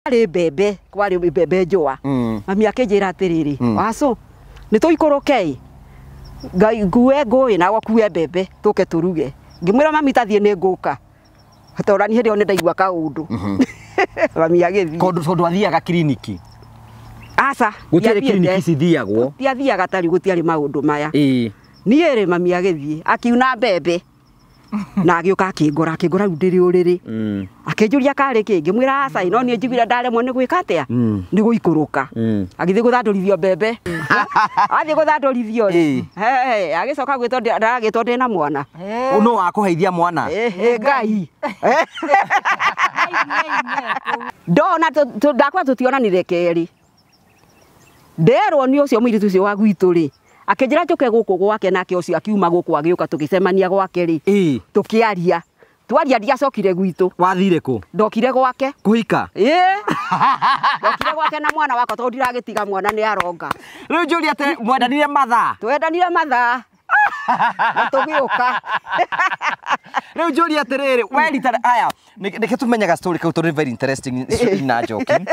Ari bebe kwari bebe njua mami akinjira atiriri wacu nituikoroke ngai ngue ngui na gukue bebe tuke turuge ngimwira mami tathie ni nguka hatorani hindi one ndaigua kaundu mami agithi kondu athiaga kliniki asa gutiari kliniki cithiagwo tiathiaga tari gutiari maundu maya niere mami agithi akiuna bebe na agioka akingora ndiri uriri akinjuria kari kingi mwira aca ino nie njiguira ndaremwo ni gwika atia ni guikuruka agithi guthandurithio bebe athi guthandurithio agicoka gwitwo ndaragitwo ndina mwana uno wa kuheithia mwana ngai ndona ndakwa tutionanire keri nderwo ni ucio muiritu ucio wa gwitu ri akinjira njuke guku gwake nake ucio akiuma guku agiuka tukicemania gwake ri tukiaria twaria ndiacokire gwitu wathire ku ndokire gwake kuhika ndokire gwake na mwana wakwa tondu ndiragitiga mwana ni aronga riu njuria ate mwendanire mathaa twendanire mathaa tugiuka riu njuria atiriri we rita aya nike tumenyaga story kau tori very interesting na joking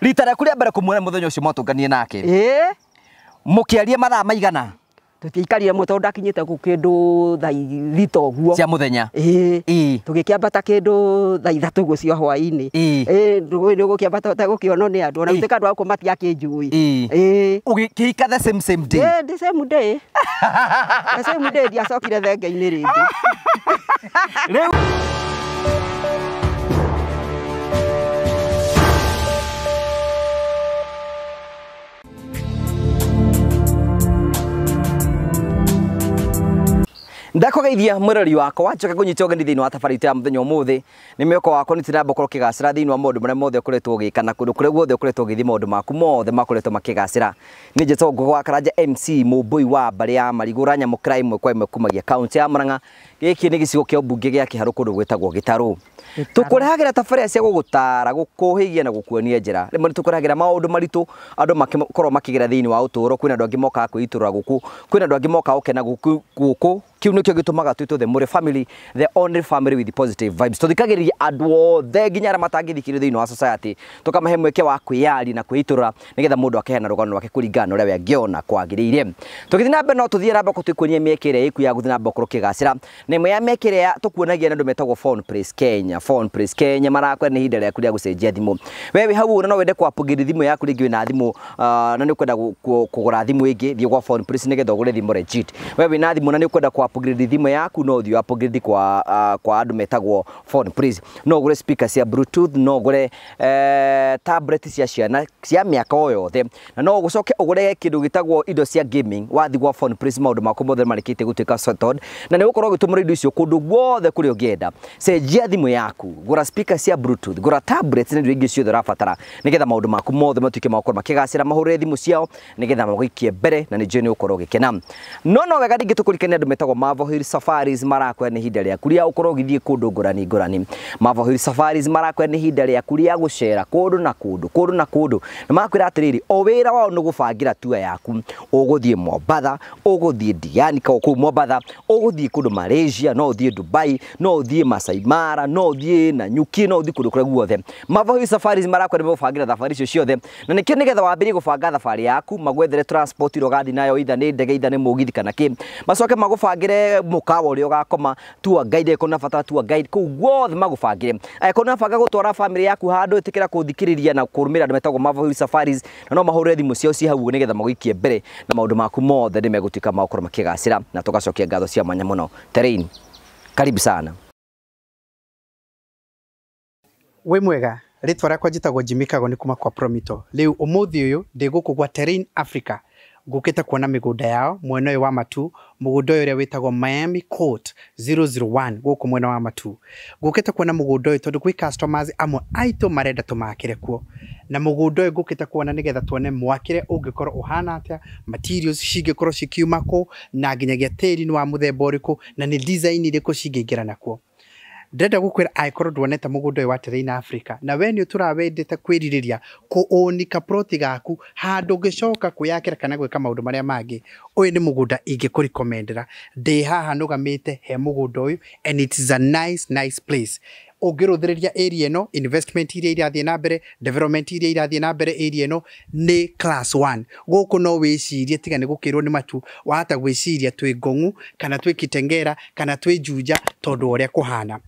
rita rĩa kuria mbere kumwona muthenya ucio mwatunganie nake mukiaria mathaa maigana tutiikarire muto ndakinyite ku kindu thaa 3 uguo cia muthenya tugikiambata kindu thaa 3 uguo cia hwaini ni gukiambata gukionwo ni andu ona guteka andu aku matia kinjui ugikika the same day the same day the same day ndiacokire thenge-ini ringi ndakugeithia murori wakwa njoka kunyita ogeni thiini wa tabarite ya muthenya umuthi ni mioko wakwa nitiramba korwo kigacira thiini wa maundu maria mothe ukoretwo ugikana kundu kuria guothe ukoretwo ugithi maundu maku mothe makoretwo makigacira ni njeto ngogwa Karanja MC Mubui wa bari ya Marigura nyamukira imwe kwa imwe kumagia county ya Murang'a giki ni gicigo kia ubunge gia Kiharu kundu gwetagwo Gitaru tukurehagira tabaria cia gugutara gukuhigia na gukuonia njira rimwe tukurehagira maundu maritu andu makikorwo makigera thiini wa uturo kwina andu angi moka kwiturura guku kwina andu angi moka ukena guku kiu nikio gitumaga twituthe muri family the only family with positive vibes tuthikagiriria andu othe nginya ara matangithikire thiini wa society tukamahe mweke wa kwiyari na kwiturura nigetha mundu akehana rugano rwake kuringana uria we angiona kwagiriire tukithina mbe no tuthie namba kutuikuonia miekere iku ya guthina mbokoro kigacira na imwe ya miekere ya tukuonagia na andu metagwo Phone Press Kenya marakwa ni hinda ria kuria gucenjia thimu wewe hau no wende kwapugiri thimu yaku ringi na thimu na ni kwenda kugura thimu ingi thie kwa Phone Press nigetha ugure thimu legit wewe na thimu na ni kwenda upgrade thimu yaku no thio upgrade kwa andu metagwo Phone Press no gure speaker cia bluetooth no gure tablet cia ciana cia miaka yothe na no gucoke ugure kindu gitagwo indo cia gaming wathigwa Phone Press maundu mako mothe marikite gutuika sorted na ni gukorwo gitumura indo icio kundu guothe kuri ugienda cenjia thimu yaku gura speaker cia bluetooth gura tablet ni ingi ciothe rafatara nigetha maundu mako mothe matuike makoro makigacira mahurire thimu ciao nigetha magikie mbere na ni jeni ukorwo gikena no wega dingi tukurikania andu metagwo Marvel Hill Safaris marakwa ni hinda ria kuria ukorwo githie kundu ngurani Marvel Hill Safaris marakwa ni hinda ria kuria gucera kundu na kundu na makwira atiriri o wira wao ni gubangira tour yaku uguthie Mombasa uguthie Diani ka ku Mombasa uguthie kundu Malaysia no uthie Dubai no uthie Masai Mara no uthie na Nyuki no uthie kundu kuria guothe Marvel Hill Safaris marakwa ni gubangira safari icio ciothe na nikio nigetha wambiri gubanga safari yaku magwethere transport rogathi nayo itha ni ndege itha ni mugithi kana ki macoke magubangire mukawa uria ugakoma tour guide ko na fatara tour guide ku guothe magubangire ko na banga gutwara family yaku handu itikira kuthikiriria na kurumira andu metagwo Marvel Hill Safaris na no mahurire thimu ciao ci hau nigetha magikie mbere na maundu maku mothe ni megutika makoro makigacira na tugacokia ngatho cia mwanya muno Terrain karibu sana we mwega ritwa rakwa njitagwo Jimmy Kago ni kuma kwa Promito riu umuthi uyu ndi guku gwa Terrain Africa ngukite kuona migunda yao mwena uyu wa Matu mugunda uyu uria witagwo Miami Court 001 guku mwena wa Matu ngukite kuona mugunda uyu tondu kwi customers amwe aito marenda tumakire kuo na mugunda uyu ngukite kuona nigetha tuone mwakire ungikorwo uhana atia materials cingikorwo cikiuma ku na nginyagia tiri ni wa muthemba uriku na ni design iriku cingiingira nakuo ndenda gukwira aikorwo ndwoneta mugunda uyu wa Terrain Africa na we ni turawendete kwiririria kuonika proti gaku handu ngicoka kuyakira kana gwika maundu maria mangi uyu ni mugunda ingikurecommendera ndi haha nugamite he mugunda uyu and it is a nice place ũngĩrũthĩrĩria area ĩno investment iria irathiĩ na mbere development iria irathiĩ na mbere area ĩno nĩ class 1 gũkũ no wĩcirie tiga nĩ gũkĩrwo nĩ matu wahota gwĩciria twĩ Ngong'u kana twĩ Kitengera kana twĩ Juja tondũ ũrĩa kũhana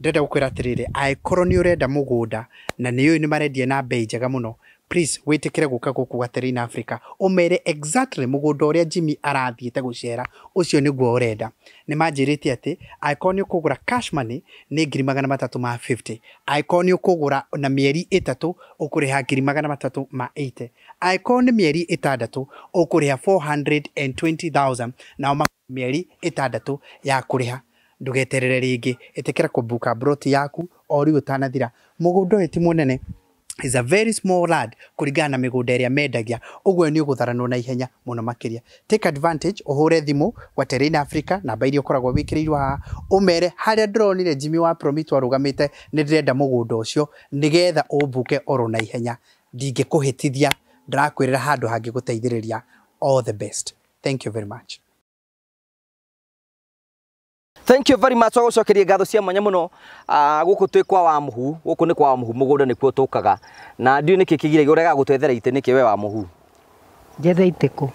ndĩrenda gũkwĩra atĩrĩrĩ angĩkorwo nĩ ũrenda mũgũnda na nĩ ũyũ nĩ marendia na bei njega mũno please wĩtĩkĩre gũka gũkũ gwa Terrain Africa ũmere exactly mũgũnda ũrĩa Jimmy arathiĩte gũcera ũcio nĩguo ũrenda nĩ manjĩrĩte atĩ angĩkorwo nĩ ũkũgũra cash money nĩ 350 angĩkorwo nĩ ũkũgũra na mĩeri 3 ũkũrĩha 380 angĩkorwo nĩ mĩeri 6 ũkũrĩha 420,000 na mĩeri 6 ya kũrĩha ndũgeterere rĩngĩ ĩtĩkĩra kũbuka broti yaku o rĩu ũtanathira mũgũnda ũyũ ti mũnene is a very small land kurigana na mĩgũnda ĩrĩa mendagia ũguo nĩ ũgũtharanwo na ihenya mũno makĩria take advantage ũhũre thimũ kwa Terrain Africa namba iria ũkoragwo wĩkĩrĩirwo haha ũmere harĩa ndĩronire Jimmy wa Promito arũgamĩte nĩ ndĩrenda mũgũnda ũcio nĩgetha ũbuke oro na ihenya ndingĩkũhĩtithia ndĩrakwĩrĩra handũ hangĩ gũteithĩrĩria all the best thank you very much. Thank you very much. Wagocokeria ngatho cia mwanya muno guku twi kwa wa muhu guku ni kwa wa muhu mugunda nikuo tukaga na ndiu niki kigire urega gutwethera ite niki we wa muhu jethe iteku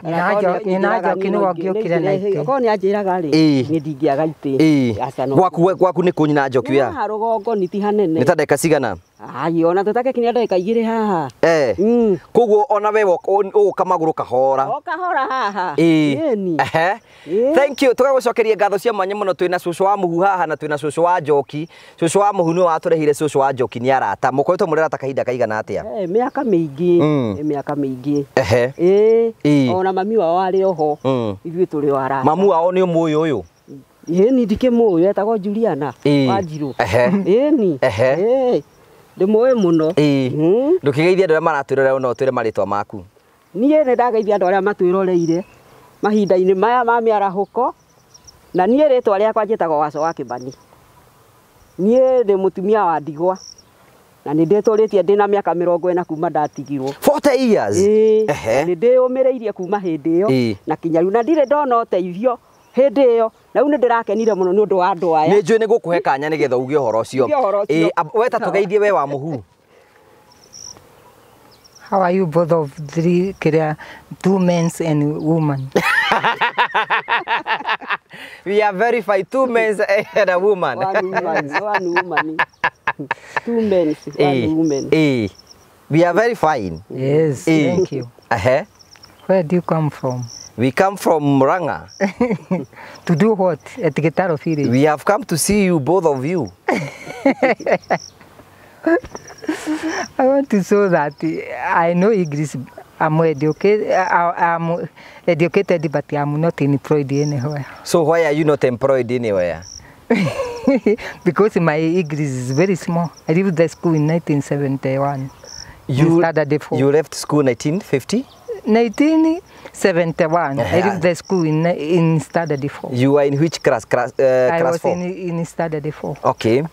Ninajo kinu wagiokire na ite ko ni anjiraga ri ni ndingiaga ite gwaku ni kunyina njoki ya ha rugongo ni ti hanene ni ta ndeka cigana ai ona tutake kinya ndeka igire haha koguo ona we uguka maguru kahora haha ni thank you tugagucokeria ngatho cia mwanya muno twina cucu wa muhu haha na twina cucu wa njoki cucu wa muhu ni waturehire cucu wa njoki ni arata mukoretwo murerata kahinda kaigana atia miaka mingi miaka mingi ona mami wao ari oho ithuĩ tũrĩ o arata mamu wao ni umuyu uyu ni ndikĩmũĩ etagwo Juliana Wanjiru ni ndĩmũĩ mũno ndũkĩgeithia andũ arĩa maratwĩrorera no twĩre marĩtwa maku niĩ nĩ ndageithia andũ arĩa matwĩroreire mahinda-inĩ maya ma mĩarahũko na niĩ rĩtwa rĩakwa njĩtagwo Waco wa Kĩmani niĩ ndĩ mũtumia wa ndigwa na nĩ ndĩtũrĩtie ndĩna mĩaka 40 kuma ndatigirwo 40 years nĩ ndĩũmĩrĩirie kuma hĩndĩ ĩyo na kinya rĩu na ndirĩ ndona ũteithio hĩndĩ ĩyo na rĩu nĩ ndĩrakenire mũno nĩ ũndũ wa andũ aya nĩ njũĩ nĩ gũkũhe kanya nĩgetha uge ũhoro ũcio weta tũgeithie we wa muhu. How are you both of three two men and woman? We are verified 2 men and a woman. One woman. 2 men, 1 woman. We are very fine. Yes, thank you. Where do you come from? We come from Murang'a. To do what at Gitaro Village? We have come to see you, both of you. I want to show that I know English. I'm educated, but I'm not employed anywhere. So why are you not employed anywhere? Because my English is very small. I left the school in 1971. You left school 1950? 1971. I left the school in Standard 4. You were in which class? Class I was 4? in Standard 4. Okay.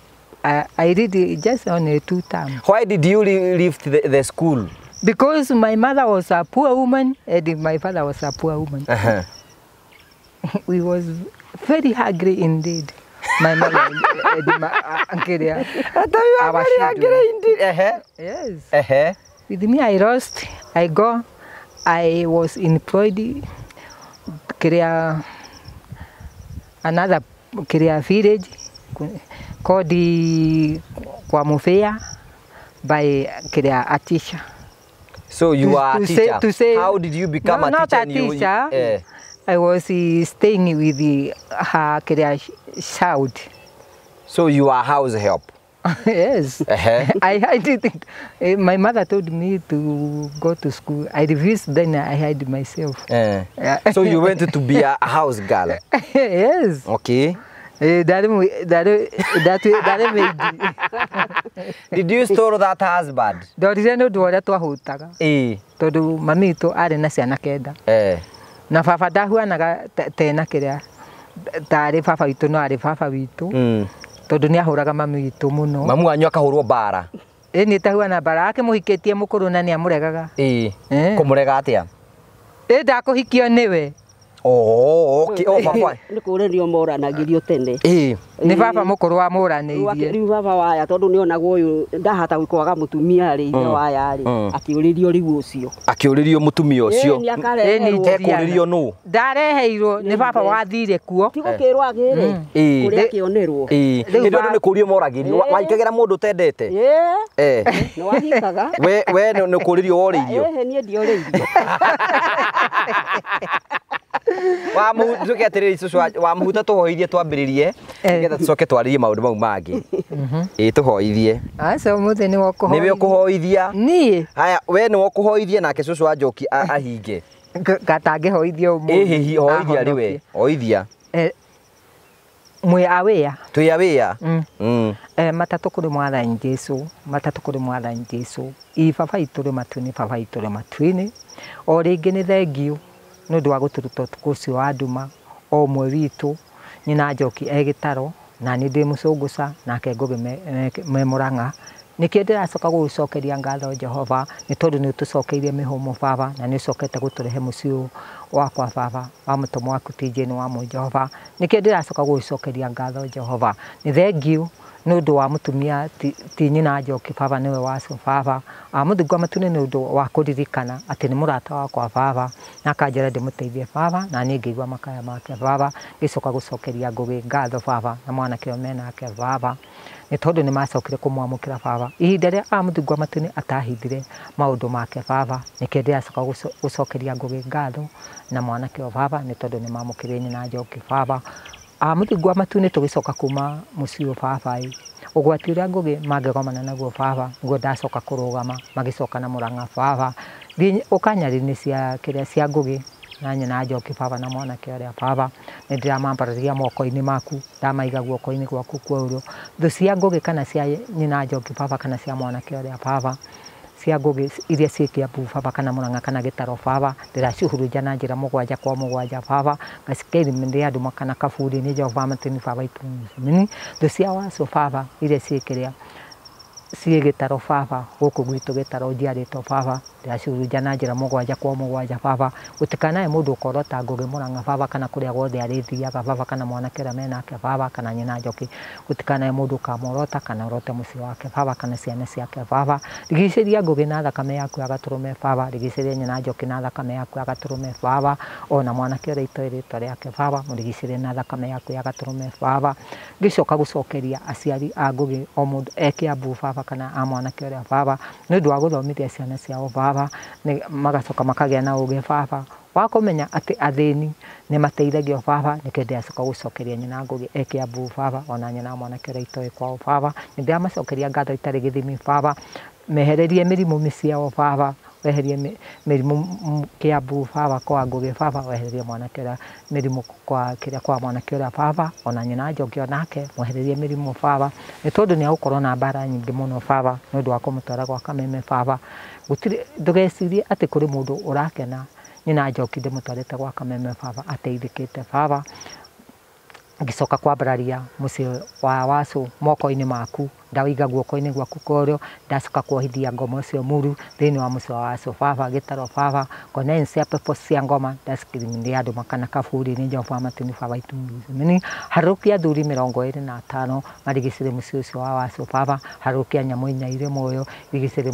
I did it just only 2 times. Why did you leave the school? Because my mother was a poor woman and my father was a poor woman. We was very hungry indeed. My mother and my uncle. You were very hungry indeed. Yes. With me, I lost. I was employed. Another village called the Kwamufea by a teacher. So you are a teacher. How did you become a teacher? Not a teacher. I was staying with her child. So you are house help? Yes. I did it. My mother told me to go to school. I refused, then I hid myself. So you went to be a house girl? Yes. Okay. Did you store that husband? Ndorire ndu ũrĩa twahutaga. Tondũ mami witũ arĩ na ciana 9. Na baba ndahuanaga tena tarĩ baba witũ no arĩ baba witũ. Tondũ nĩ ahũraga mami witũ mũno. Mamu wanyu akahũrwo bara? Nĩ tahuana bara akĩmũhikĩtie mũkũrũ na nĩ amũregaga. Kũmũrega atĩa? Ndakũhikio nĩwe. okay baba ni kurerio moranagirio tene ni baba mukuru wa moranirie riu baba waya tondu ni onagwo uyu ndahata gwikwaga mutumia ri ithe waya ri akiuririo riu ucio akiuririo mutumia ucio ni ekuririo nu ndareheirwo ni baba wathire kuo tigukirwo agire kuri akionerwo ndu ni kurio moragirio waikagera mundu tendete ni wahikaga we ni kuririo woririo ni ndioririo wa mutuke atiriri cucu wa muhuta tuhoithie twambiririe ngetha tucoke twaririe maundu mau mangi tuhoithie aca muthe ni wokuhoithia niwe ukuhoithia ni haya we ni wokuhoithia nake cucu wa Njoki ahinge gatangihoithia hihi hoithia riwe hoithia mwe awea twi awea matatu kuri mwathani Jesu matatu kuri mwathani Jesu baba ituri matuni baba ituri matwini o ringi ni thengiu no ndwa guturuta tukucio wa nduma o mwe witu nyina Njoki egitaro na ni ndi mucunguca nake Ngugi me Murang'a niki ndiracoka gucokeria ngatho Jehova ni tondu ni utucokeirie mihumo baba na ni ucokete guturehe mucio wakwa baba wa mutomo waku tijeni wa Jehova niki ndiracoka gucokeria ngatho Jehova ni thengiu no ndu wa mutumia ti nyina Njoki baba niwe wacu baba amuthingo matune ni ndu wa kuririkana ati ni murata wakwa baba na kanjira ndimuteithie baba na ni ngigwa makaya make baba gicoka gucokeria Ngugi ngatho baba na mwana kio menake baba ni tondu ni macokire kumwamukira baba ihinda ria amuthingo matune atahithire maundu make baba niki ndiracoka gucokeria Ngugi ngatho na mwana kio baba ni tondu ni mamukire nyina Njoki baba amuthingo matune tugicoka kuma mucio baba ugwati uria Ngugi mangegomana naguo baba ngo ndacoka kurugama magicoka na Murang'a baba ukanyari-ini cia kiria cia Ngugi na nyina Njoki baba na mwana kiria baba ni ndiramambararia moko-ini maku ndamaiga guoko-ini gwaku kwa urio thu cia Ngugi kana cia nyina Njoki baba kana cia mwana kiria baba cia Ngugi iria cikia baba kana Murang'a kana gitaro baba ndiracuhuruja na njira mugwanja kwa mugwanja baba ngasikeri ndi andu makana kaburi ni Jehova matini baba itumini thu cia wacu baba iria cikiria cie gitaro baba guku gwitu gitaro njiarito baba ndiracuhuruja na njira mugwanja kwa mugwanja baba gutikanae mundu ukorota Ngugi Murang'a baba kana kuria guothe arithiaga baba kana mwana kira menake baba kana nyina Njoki gutikanae mundu kamorota kana rote muci wake baba kana ciana ciake baba rigiciria Ngugi na thakame yaku agaturume baba rigiciria nyina Njoki na thakame yaku agaturume baba ona mwana kira itoirito riake baba murigicirie na thakame yaku agaturume baba gicoka gucokeria aciari a Ngugi o mundu ekiambu baba kana a mwana kira baba ni ndu wa guthomithia ciana ciao baba ni magacoka makagia na uge baba wa kumenya ati athini ni mateithagio baba nikende acoka gucokeria nyina Ngugi ekiambu baba ona nyina mwana kira itoi kwao baba nindi amacokeria ngatho itari githimi baba mehererie mirimu miciao baba weherie mirimu kiambu baba kwa Ngugi baba wehererie mwana kira mirimu kwa kiria kwa mwana kira baba ona nyina Njoki onake mwehererie mirimu baba ni tondu ni agukorwo na mbara nyingi muno baba ni ndu wa kumutwara gwa Kameme baba gutiri ndugecirie ati kuri mundu urakena nyina Njoki ndimutwarite gwa Kameme baba ateithikite baba ngicoka kwambararia muci wa wacu moko-ini maku ndawaiga guoko-ini gwaku korio ndacoka kuohithia ngoma ucio muru thiini wa muci wa wacu baba gitaro baba ngona cia pepo cia ngoma ndacikirimia andu makana kaburi ni Jehova matini baba itumini harukia thuri 25 marigicire muci ucio wa wacu baba harukia nyamu inyaire moyo rigicire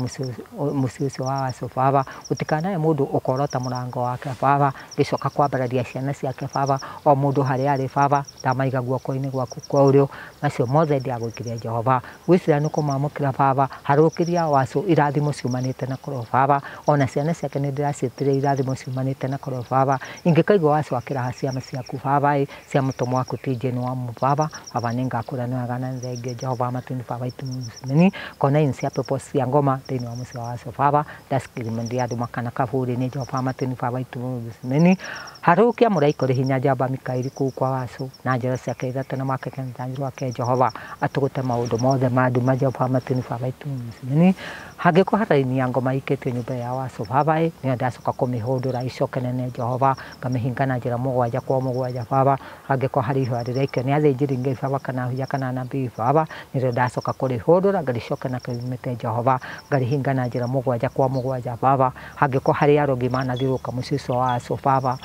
muci ucio wa wacu baba gutikanae mundu ukorota murango wake baba gicoka kwambararia ciana ciake baba o mundu hari ari baba ndamaiga guoko-ini gwaku kwa urio macio mothe ndiagwikiria Jehova gwicira nuko mamukira baba harukiria wacu irathimo ciumanite na koro baba ona ciana ciake ni ndiracitire irathimo ciumanite na koro baba ingikaigwa wacu akiraha ciama ciaku baba cia mutomo waku tijeni wa baba baba ningakura nwagana nthenge Jehova matini baba itumini kona insia pepo cia ngoma thiini wa muci wa wacu baba ndaskirimendi andu makana kaburi ni Jehova matini baba itumini harukia muraiko ri hinya Jehova Mikaeli kuu kwa wacu na njira ciake ithatu na makeke ntanjiro wake Jehova atugute maundu mothe mandu ma Jehova matini baba itumini hangiko haraini ngoma iketio nyumba ya wacu baba ni ndacoka kumihundura icokene ne Jehova ngamihinga na njira mugwanja kwa mugwanja baba hangiko hari ihwa rireikio ni athinjiri ngai baba kana huya kana nabii baba ni ndacoka kurihundura ngaricokena kaimete Jehova ngarihinga na njira mugwanja kwa mugwanja baba hangiko hari arogi manathiruka mucico wacu baba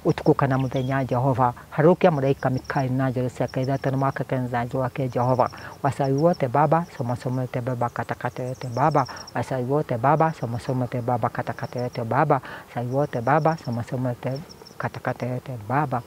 utuku kana muthenya Jehova harukia malaika Mikaeli na njoro ciake ithatũ nĩmakĩkenza njũ wake Jehova wachawi wote Baba somosomete Baba katakata yote Baba wachawi wote Baba somosomete Baba katakata yote Baba wachawi wote Baba somosomete katakata yote Baba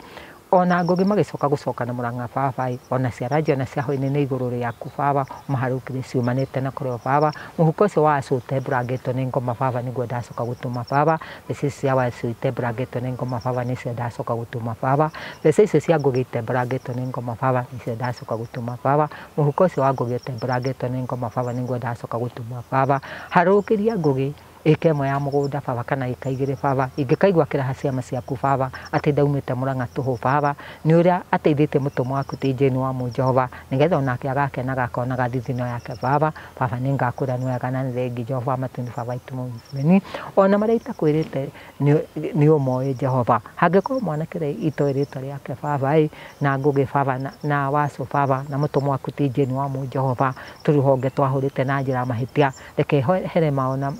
ona ngogi magicoka gucoka na muranga Baba ona ciaraji ona cia hoine nĩ igũrũ rĩaku Baba maharũkire ciumanĩte na kũrĩ Baba mũhuko ũcio wacũte brangeto nĩ ngoma Baba nĩguo ndacoka gũtũma Baba mbeca cia wacũte brangeto nĩ ngoma Baba nĩcio ndacoka gũtũma Baba mbeca icio cia ngũgĩte brangeto nĩ ngoma Baba nĩcio ndacoka gũtũma Baba mũhuko ũcio wa ngũgĩte brangeto nĩ ngoma Baba nĩguo ndacoka gũtũma Baba harũkĩria ngũgĩ ĩka ĩmwe ya mũgũnda Baba kana ĩka igĩrĩ Baba ingĩkaigua kĩraha ciama ciaku Baba atĩ ndaumĩte Mũrang'a tũhũ Baba nĩ ũrĩa ateithĩtie mũtũmwo waku ti Jane wa Jehova nĩgetha onake agakenaga akonaga thithino yake Baba Baba nĩ ngakũra nĩ wega na nĩ thengi Jehova matũni Baba itũmeni ona marĩa itakwĩrĩte nĩ ũmoĩ Jehova hangĩkorwo mwanake itoĩ rĩtwa rĩake Baba na ngũgĩ Baba na wacu Baba na mũtũmwo waku ti Jane wa Jehova tũrũhonge twahũrĩte na njĩra mahĩtia reke here maona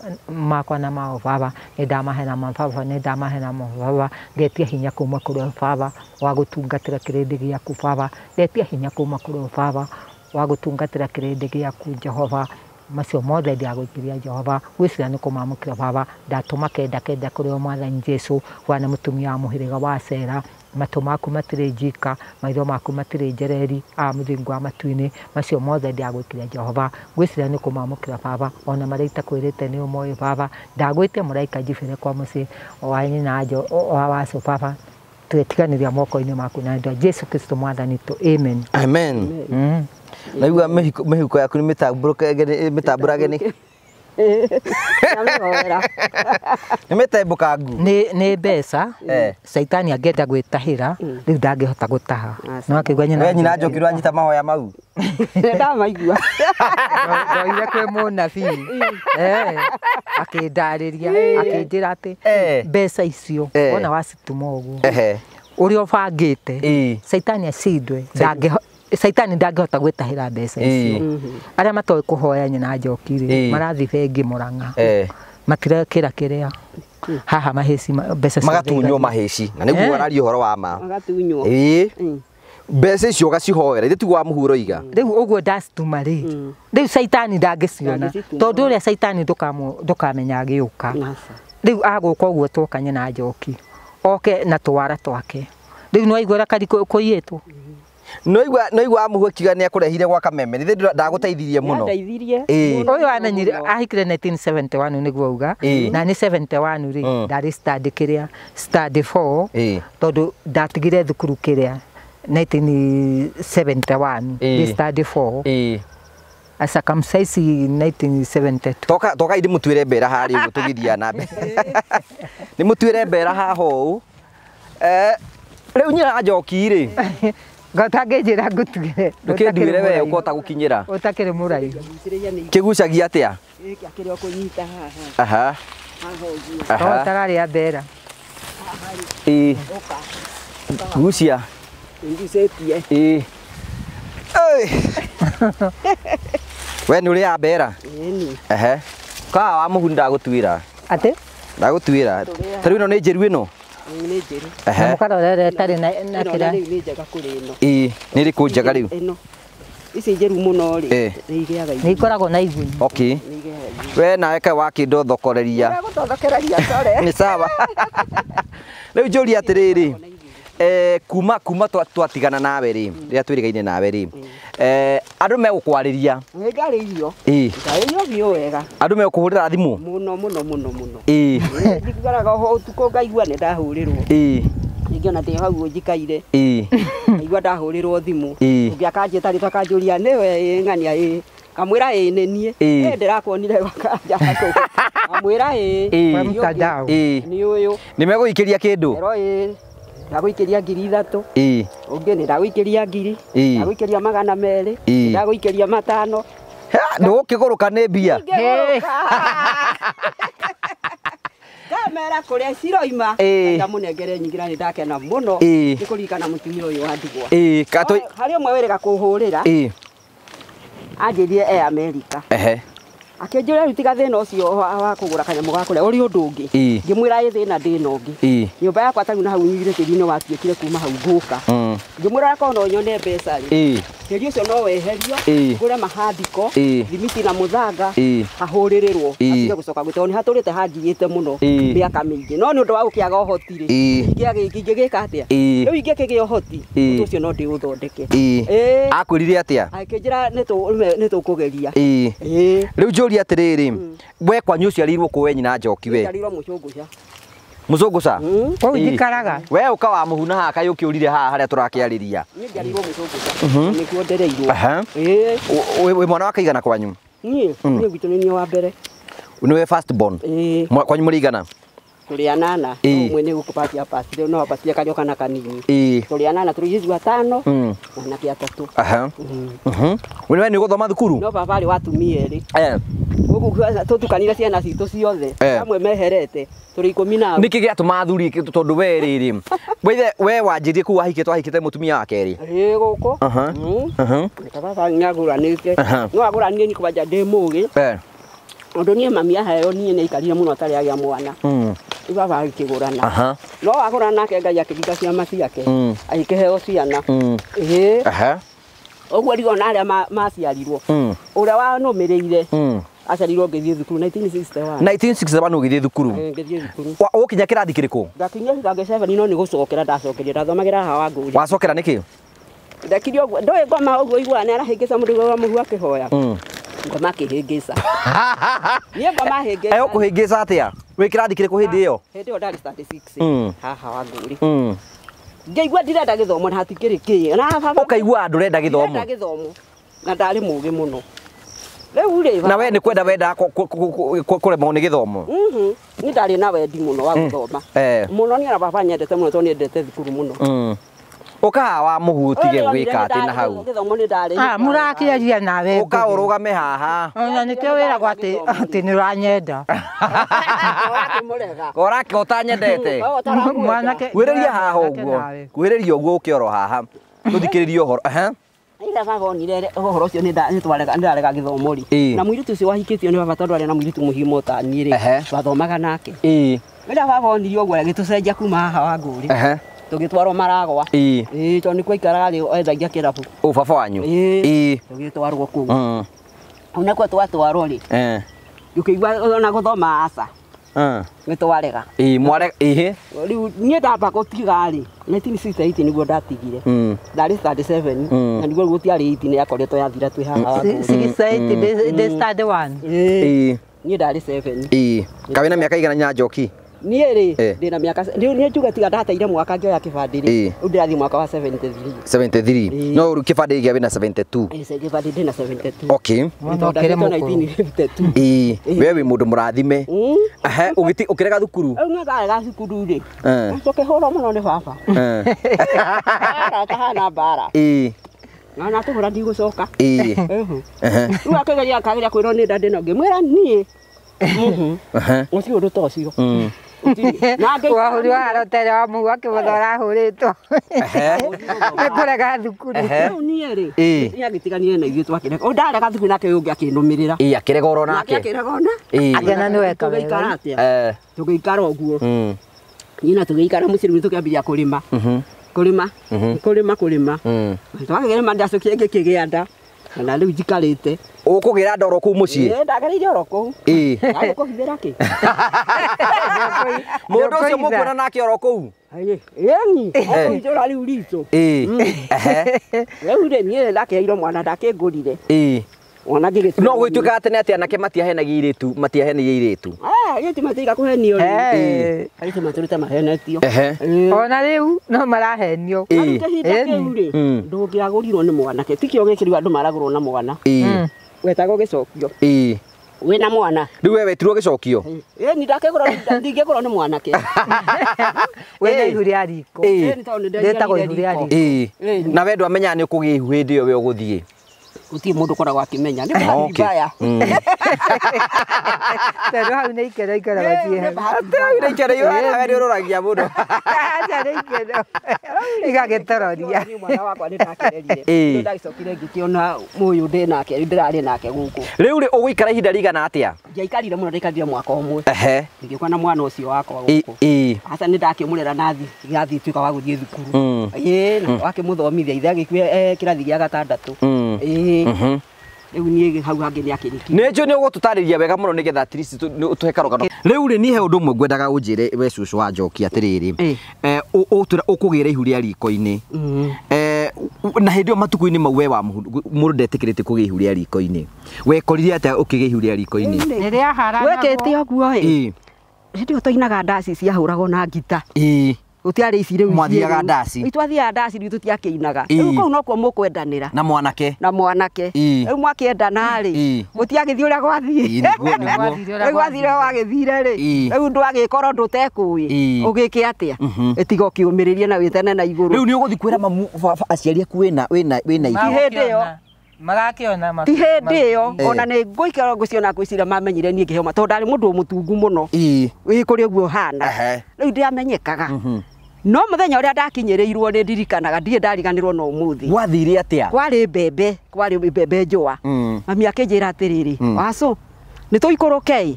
makwa na mao Baba nĩ ndamahena Baba nĩ ndamahena Baba ngetia hinya kuma kũrĩ Baba wa gũtungatĩra kĩrĩndĩ gĩaku Baba ngetia hinya kuma kũrĩ Baba wa gũtungatĩra kĩrĩndĩ gĩaku Jehova macio mothe ndiagũikĩria Jehova gwĩciria nĩ kũmamũkĩra Baba ndatũma kenda kũrĩ Mwathani Jesu wana mũtumia wa mũhĩrĩga wa Sera matũ maku matirĩ njika maitho maku matirĩ njereri mũthingu wa matu-inĩ macio mothe ndiagwĩkĩria Jehova gwĩciria nĩ kũmamũkĩra Baba ona marĩa itakwĩrĩte nĩ ũmoĩ Baba ndagwĩte mũraika njibĩre kwa mũciĩ wa nyina wa wacu Baba twetiganĩria moko-inĩ maku na ndwa Jesu Kristo Mwathani witũ amen amen naigua mĩhuko yaku nĩ mĩtambũrage nĩ nĩ mĩtembũkangu nĩ mbeca caitani angĩenda gwĩtahĩra rĩu ndangĩhota gũtaha no akĩigua nyina Njoki rwanyita mahoya mau ndamaigua ndoire kwĩ mũnabii akĩndarĩria akĩnjĩra atĩ mbeca icio wona wacituma ũguo ũrĩa ũbangĩte caitani acindwe Saitani ndangĩhota gwĩtahĩra mbeca icio arĩa matoĩ kũhoya nyina Njoki marathi bengi Mũrang'a matirekĩra kĩrĩa haha mahĩci mbeca magatunywo mahĩci na nĩguo araria ũhoro wa ma magatunywo mbeca icio ũgacihoera ithe tigwa mũhuro iga rĩu ũguo ndacituma rĩu caitani ndangĩciona tondũ ũrĩa caitani ndũkamenya agĩũka rĩu agũka ũguo twoka nyina Njoki oke na tũwara twake rĩu no aigũra kari kũiyĩtwo noigua amuhu akiuga nĩ akũrehire gwa Kameme nĩ ndagũteithirie mũno ũyũ amenyire ahikire 1971 nĩguo auga na nĩ 71 rĩ ndarĩ study kĩrĩa study 4 tondũ ndatigire thukuru kĩrĩa 1971 nĩ study 4 circumcised 1972 toka indi mutwire mbera hari uguo tugithia na mbe ni mutwire mbera haha ũũ rĩu nyina Njoki rĩ Gatangĩnjĩra ngũtugire ndũkĩnduire we ũkota gũkinyĩra ũtakĩrĩ mũraihu kĩgucagia atĩa akĩrĩ kũnyita haha totaga rĩa mbera gucia ngucĩtie we nĩ ũrĩa mbera kaa wa mũhu ndagũtuĩra atĩ ndagũtuĩra tarĩu ĩno nĩ njĩru ĩno na mũkarorere tarĩ na kĩra nĩ njega kũrĩ ĩno nĩ ĩrĩkũ njega rĩu ĩno ici njeru mũno rĩ nĩ ikoragwo na igunyũ okay we nawe kaĩ wakĩndothokoreria nĩ sawa rĩu njũria atĩrĩrĩ kuma twatigana nawe rĩ rĩrĩa twĩrĩgaine nawe rĩ andũ megũkwarĩria ngarĩirio ngarĩirio biũ wega andũ megũkũhũrĩra thimũ mũno njikaraga ho ũtukũ ngaigua nĩ ndahũrĩrwo ningĩ ona ndĩ hau njikaire ngaigua ndahũrĩrwo thimũ ũngĩ akanjĩta rĩtwa akanjũria nĩwe ng'ania kamwĩra nĩ niĩ ndĩrakuonire wakanja kamwĩra nĩ ũyũ nĩ megũikĩria kĩndũ ndagũikĩria 3,000 ũngĩ nĩ ndagũikĩria 1,000 ndagũikĩria 200 ndagũikĩria 500 ndũgũkĩgũrũka nĩ mbia kamera kũrĩa ciroima ndamũnengere nyingĩra nĩ ndakena mũno nĩ kũririkana mũtumia ũyũ wa ndigwa harĩ ũmwe wĩrĩga kũhũrĩra anjĩrire America Akĩnjũria rĩu tiga thĩna ũcio wa kũgũra kanyamũ ga kũrĩa ũrĩ ũndũ ũngĩ. Ngĩmwĩra thĩna ndĩna ũngĩ. Nyũmba yakwa tarĩu na hau nyigire tĩri-inĩ watuĩkire kuma hau ngũka. Ngĩmwĩra korwo no nyone mbeca rĩ. Tĩri ũcio no weherio, ngũre mahandiko, thimiti na mũthanga, hahũrĩrĩrwo. Atige gũcoka gwĩtwo nĩ hatũrĩte hanjigĩte mũno mĩaka mĩingĩ. No nĩ ũndũ wa gũkĩaga ũhoti rĩ. Ingĩgĩka atĩa? Rĩu ingĩkĩgĩa ũhoti, ũndũ ũcio no ndĩũthondeke. Akwĩrire atĩa? Akĩnjĩra nĩ tũkũgeria. Rĩu njũria atĩrĩrĩ, we kwanyu ũciarirwo kũ we nyina Njoki we? Njiarirwo Mũcũngũca. Mũcũngũca? Kũu njikaraga. We ũka wa mũhuna haha kaĩ ũkĩũrire haha harĩa tũrakĩarĩria? Niĩ njiarirwo Mũcũngũca. Nĩkuo ndereirwo. Wĩ mwana wa kaigana kwanyu? Niĩ gwitũ nĩ niĩ wa mbere. Nĩwe first born? Kwanyu mũrĩ igana? Tũrĩ anana. Ũmwe nĩ gũkũpatia pasi rĩu no apatie karĩo kana kanini. Tũrĩ anana tũrĩ ithuĩ atano na anake atatũ. We nĩ ũgũthoma thukuru? No baba arĩ wa atumia erĩ. Ũguo tũtukanire ciana citũ ciothe. Amwe meherete. Tũrĩ 10. Nĩkĩ gĩatũma athuri tondũ we rĩrĩ we wanjĩrie kũu ahikĩte mũtumia wa kerĩ? Gũkũ. Baba nĩagũranĩte. No agũranire nĩ kwanja ndĩ mũgĩ. Ũndũ niĩ mami aheo niĩ nĩ aikarire mũno atarĩ agĩa mwana. Baba agĩkĩgũrana. No agũrana nake Ngai akĩringa ciama ciake. Agĩkĩheo ciana. Ũguo rigona arĩa maciarirwo. Ũrĩa wanũmĩrĩire aciarirwo ngĩthiĩ thukuru 1961. 1961 ũgĩthiĩ thukuru? Ngĩthiĩ thukuru. Ũkinya kĩrathi kĩrĩkũ? Ndakinyia ngangĩ 7 no nĩ gũcokera ndacokeria ndathomagĩra haha Wangũri. Wacokera nĩkĩ? Ndekire ũguo ndoĩ ngoma ũguo igua nĩ arahĩngĩca mũndũ wa mũhu akĩhoya. Ngoma akĩhĩngĩca. Niĩ ngoma hĩngĩca. Ũkũhĩngĩca atĩa? Wĩ kĩrathi kĩrĩkũ hĩndĩ ĩyo? Hĩndĩ ĩyo ndarĩ standard 6 haha Wangũri. Ngĩigua ndirenda gĩthomo na hatikĩrĩ kĩ. Ũkaigua ndũrenda gĩthomo? Ndirenda gĩthomo na ndarĩ mũgĩ mũno. Rĩu rĩ na we nĩ kwenda wenda kũremwo nĩ gĩthomo? Niĩ ndarĩ na wendi mũno wa gũthoma mũno. Niĩ na baba nyendete mũno tondũ nĩendete thukuru mũno. Ũka haha wa mũhu ũtige gwĩka atĩ na hau? Gĩthomo nĩ ndarĩ. Mũrakĩaria nawe. Ũka ũrũgame haha. Ona nĩkĩo wĩragwo atĩ nĩ ũranyenda. Ũrake ũtanyendete? Kwĩrĩria haha ũguo, kwĩrĩria ũguo ũkĩoro haha tũthikĩrĩrie ũhoro. Ira baba onire ũhoro ũcio nĩndarega gĩthomo rĩ. Na mũirĩtu ũcio wahikĩtio nĩ baba tondũ arĩ na mũirĩtu mũhimo ta niĩ rĩ. Twathomaga nake. Ira baba onire ũguo agĩtũcenjia kuma haha Wangũri. Tũgĩtwarwo Maragwa. Tondũ nĩkuo aikaraga rĩ ethagia kĩrabu. Ũũ baba wanyu? Tũgĩtwarwo kũu. Hau nakuo twatwarwo rĩ. Ũkĩigua ona gũthoma aca. Nĩtwarega. Mwarega? Rĩu niĩ ndamba gũtiga rĩ 1968 nĩguo ndatigire. Ndarĩ standard 7 na nĩguo gũtiarĩ 8 yakoretwo yathira twĩ haha. 68 ndĩ standard 1. Niĩ ndarĩ 7. Kawe na mĩaka igana nyina Njoki? Niĩ rĩ ndĩna mĩaka rĩu niĩ njuga tiga ndateire mwaka ngĩoya kĩbandĩ rĩ. Rĩu ndĩrathiĩ mwaka wa 73. 73? No rĩu kĩbandĩ gĩa wĩna 72? Kĩbandĩ ndĩna 72. Okay. Mũthokere mũkũrũ. We wĩ mũndũ mũrathime. Ũkĩrega thukuru? Rĩu niĩ ndarega thukuru rĩ. Tũkĩhũrwo mũno nĩ baba. Kahana mbara. Na natũhũra ndigũcoka. Rĩu akĩgeria akageria kwĩrwo nĩ nda ndĩna ngĩmwĩra niĩ ũcio ũndũ ta ũcio. Wahũri wa rotere wa mũhu akĩmũthora ahũrĩtwo nĩ kũrega thukuru. Rĩu niĩ rĩ niĩ agĩtiganire na ithuĩ twakĩrega. Ndarega thukuru nake ũyũ ũngĩ akĩnũmĩrĩra. Akĩrega oro nake? Akĩrega ona. Agena nĩ weka wega. Tũgĩikara ũguo. Niĩ na tũgĩikara mũciĩ rĩu tũkĩambia kũrĩma. Kũrĩma. Twakĩrĩma ndacokia ngĩkĩgĩa nda. Na rĩu njikarĩte. Ũkũgĩra nda oro kũu mũciĩ? Ndagereire oro kũu. Agũkũhithĩra kĩ? Mũndũ ũcio mũkuona nake oro kũu? Ĩni itũra rĩu ritũ. Rĩu rĩ niĩ ndakeheirwo mwana ndakĩngũrire. Mwana ngĩgĩtua. No gwĩtuĩka atĩ atĩ anake matiahenagia airĩtu, matiahenagia airĩtu? Airĩtu matiga kũhenio rĩ. Airĩtu matũrĩte mahenetio. Ona rĩu no marahenio. Kahinda kĩu rĩ ndũngĩagũrirwo nĩ mwanake. Tikĩo gĩkĩ rĩu andũ maragũrwo na mwana. Wetagwo gĩcokio. Wĩna mwana. Rĩu we wetirwo gĩcokio? Ĩni ndingĩgũrwo nĩ mwanake. Wĩna ihu rĩa riko. Rĩtagwo ihu rĩa riko. Na we ndwamenyaga nĩ ũkũgĩa ihu hĩndĩ ĩyo we ũgũthiĩ? Uti mundu koragwo akimenya ni bahati mbaya. Tero hau nĩ ikero gathie. Atĩ nĩ ikero yora nĩ ũroragia mũno. Acha nĩ ikero. Igagĩtororia. Mwana wakwa nĩ ndakererie. Ndagicokire ngĩkiona mũyũ ndĩ nake ndĩrarĩ nake gũkũ. Rĩu rĩ ũgũikara ihinda rĩigana atĩa? Ndiaikarire mũno ndaikarire mwaka ũmwe. Ehe. Ngĩkwa na mwana ũcio wakwa gũkũ. Aca nĩ ndakĩmũrera nathi gĩathi tuĩka wa gũthiĩ thukuru. Na wakĩmũthomithia ithe agĩkue kĩrathi gĩa gatandatũ. Rĩu niĩ hau hangĩ nĩ akĩriki. Nĩ njũ nĩ ũgũtũtarĩria wega mũno nĩgetha at least tũhe karogano. Rĩu rĩ niĩ he ũndũ ũmwe ngwendaga ũnjĩre we cũcũ wa Njoki atĩrĩrĩ. Ũkũgĩra ihu rĩa riko-inĩ. Na hĩndĩ ĩyo matukũ-inĩ mau we wa mũndũ ndetĩkĩrĩte kũgĩa ihu rĩa riko-inĩ. Wekorire atĩa ũkĩgĩa ihu rĩa riko-inĩ? Rĩrĩa haragwo. Wekĩte ũguo ĩ. Hĩndĩ ĩyo twainaga ndaci ciahũragwo na ngita. Gutiarĩ ici rĩu mwathiaga ndaci. Itwathiaga ndaci rĩu tũtiakĩinaga. Rĩu kũu no kuo mũkwendanĩra. Na mwanake. Na mwanake. Rĩu mwakĩendana rĩ. Gũtiagĩthiĩ ũrĩa gwathiĩ. Rĩu wathire wagĩthire rĩ. Rĩu ndwagĩkorwo ndũtekũĩ. Ũgĩke atĩa? Ĩtiga ũkĩũmĩrĩrie na wĩtene na igũrũ. Rĩu nĩ ũgũthiĩ kwĩra mamu aciari aku wĩna ihu. Hĩndĩ ĩyo. Magakĩona ti hĩndĩ ĩyo ona nĩ ngũikara ngũciona ngwĩciria mamenyire niĩ ngĩhoma tondũ ndarĩ mũndũ mũtungu mũno. Wĩ kũrĩ ũguo hana. Rĩu ndiamenyekaga. No mũthenya ũrĩa ndakinyĩrĩirwo nĩ ndirikanaga ndirĩ ndariganĩrwo no ũmũthĩ. Gwathire atĩa? Kwarĩ mbembe njũa. Mami akĩnjĩra atĩrĩrĩ, "Wacũ, nĩ tũikũrũke.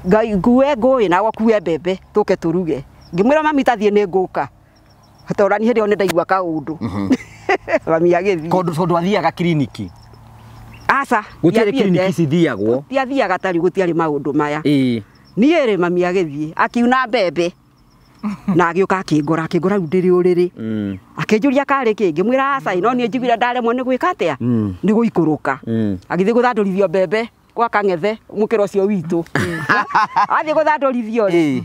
Ngue ngũĩ na gũkue mbembe tũke tũruge." Ngĩmwĩra mami tathiĩ nĩ ngũka. Tondũ ni hĩndĩ ĩyo nĩ ndaigua kaũndũ. Mami agĩthiĩ. Tondũ athiaga kiriniki. Aca. Gũtiarĩ kiriniki cithiagwo. Tiathiaga tari gũtiarĩ maũndũ maya. Niĩ rĩ mami agĩthiĩ akiuna mbembe. Na agĩũka akĩngora rĩu ndĩrĩ ũrĩrĩ. Akĩnjũria karĩ kĩ ngĩmwĩra aca no niĩ njiguire ndaremwo nĩ gwĩka atĩa? Nĩ gũikũrũka. Agĩthiĩ gũthandũrithio mbembe kwa Kang'ethe mũkĩra ũcio witũ. Athiĩ gũthandũrithio rĩ.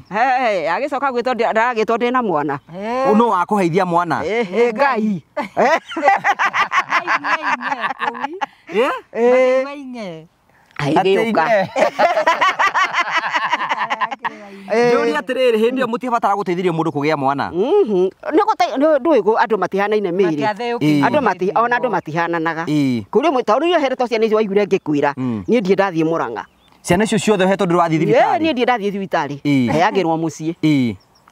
Agĩcoka gwĩtwo ndaragĩtwo ndĩna mwana. Nũ wakũheithia mwana? Ngai. Agĩũka. Njũria atĩrĩrĩ hĩndĩ ĩyo mũtibatara gũteithĩrĩria mũndũ kũgĩa mwana. Ndũĩ andũ matihanaine mĩĩrĩ. Andũ matihananaga. Kũrĩ mũndũ tondũ iyo heretwo ciana icio waiguire ngĩkwĩra niĩ ndiĩ ndathiĩ Mũrang'a. Ciana icio ciothe hetwo ndĩrathiĩ thibitarĩ. Niĩ ndiĩ ndathiĩ thibitarĩ. Heagĩrwo mũciĩ.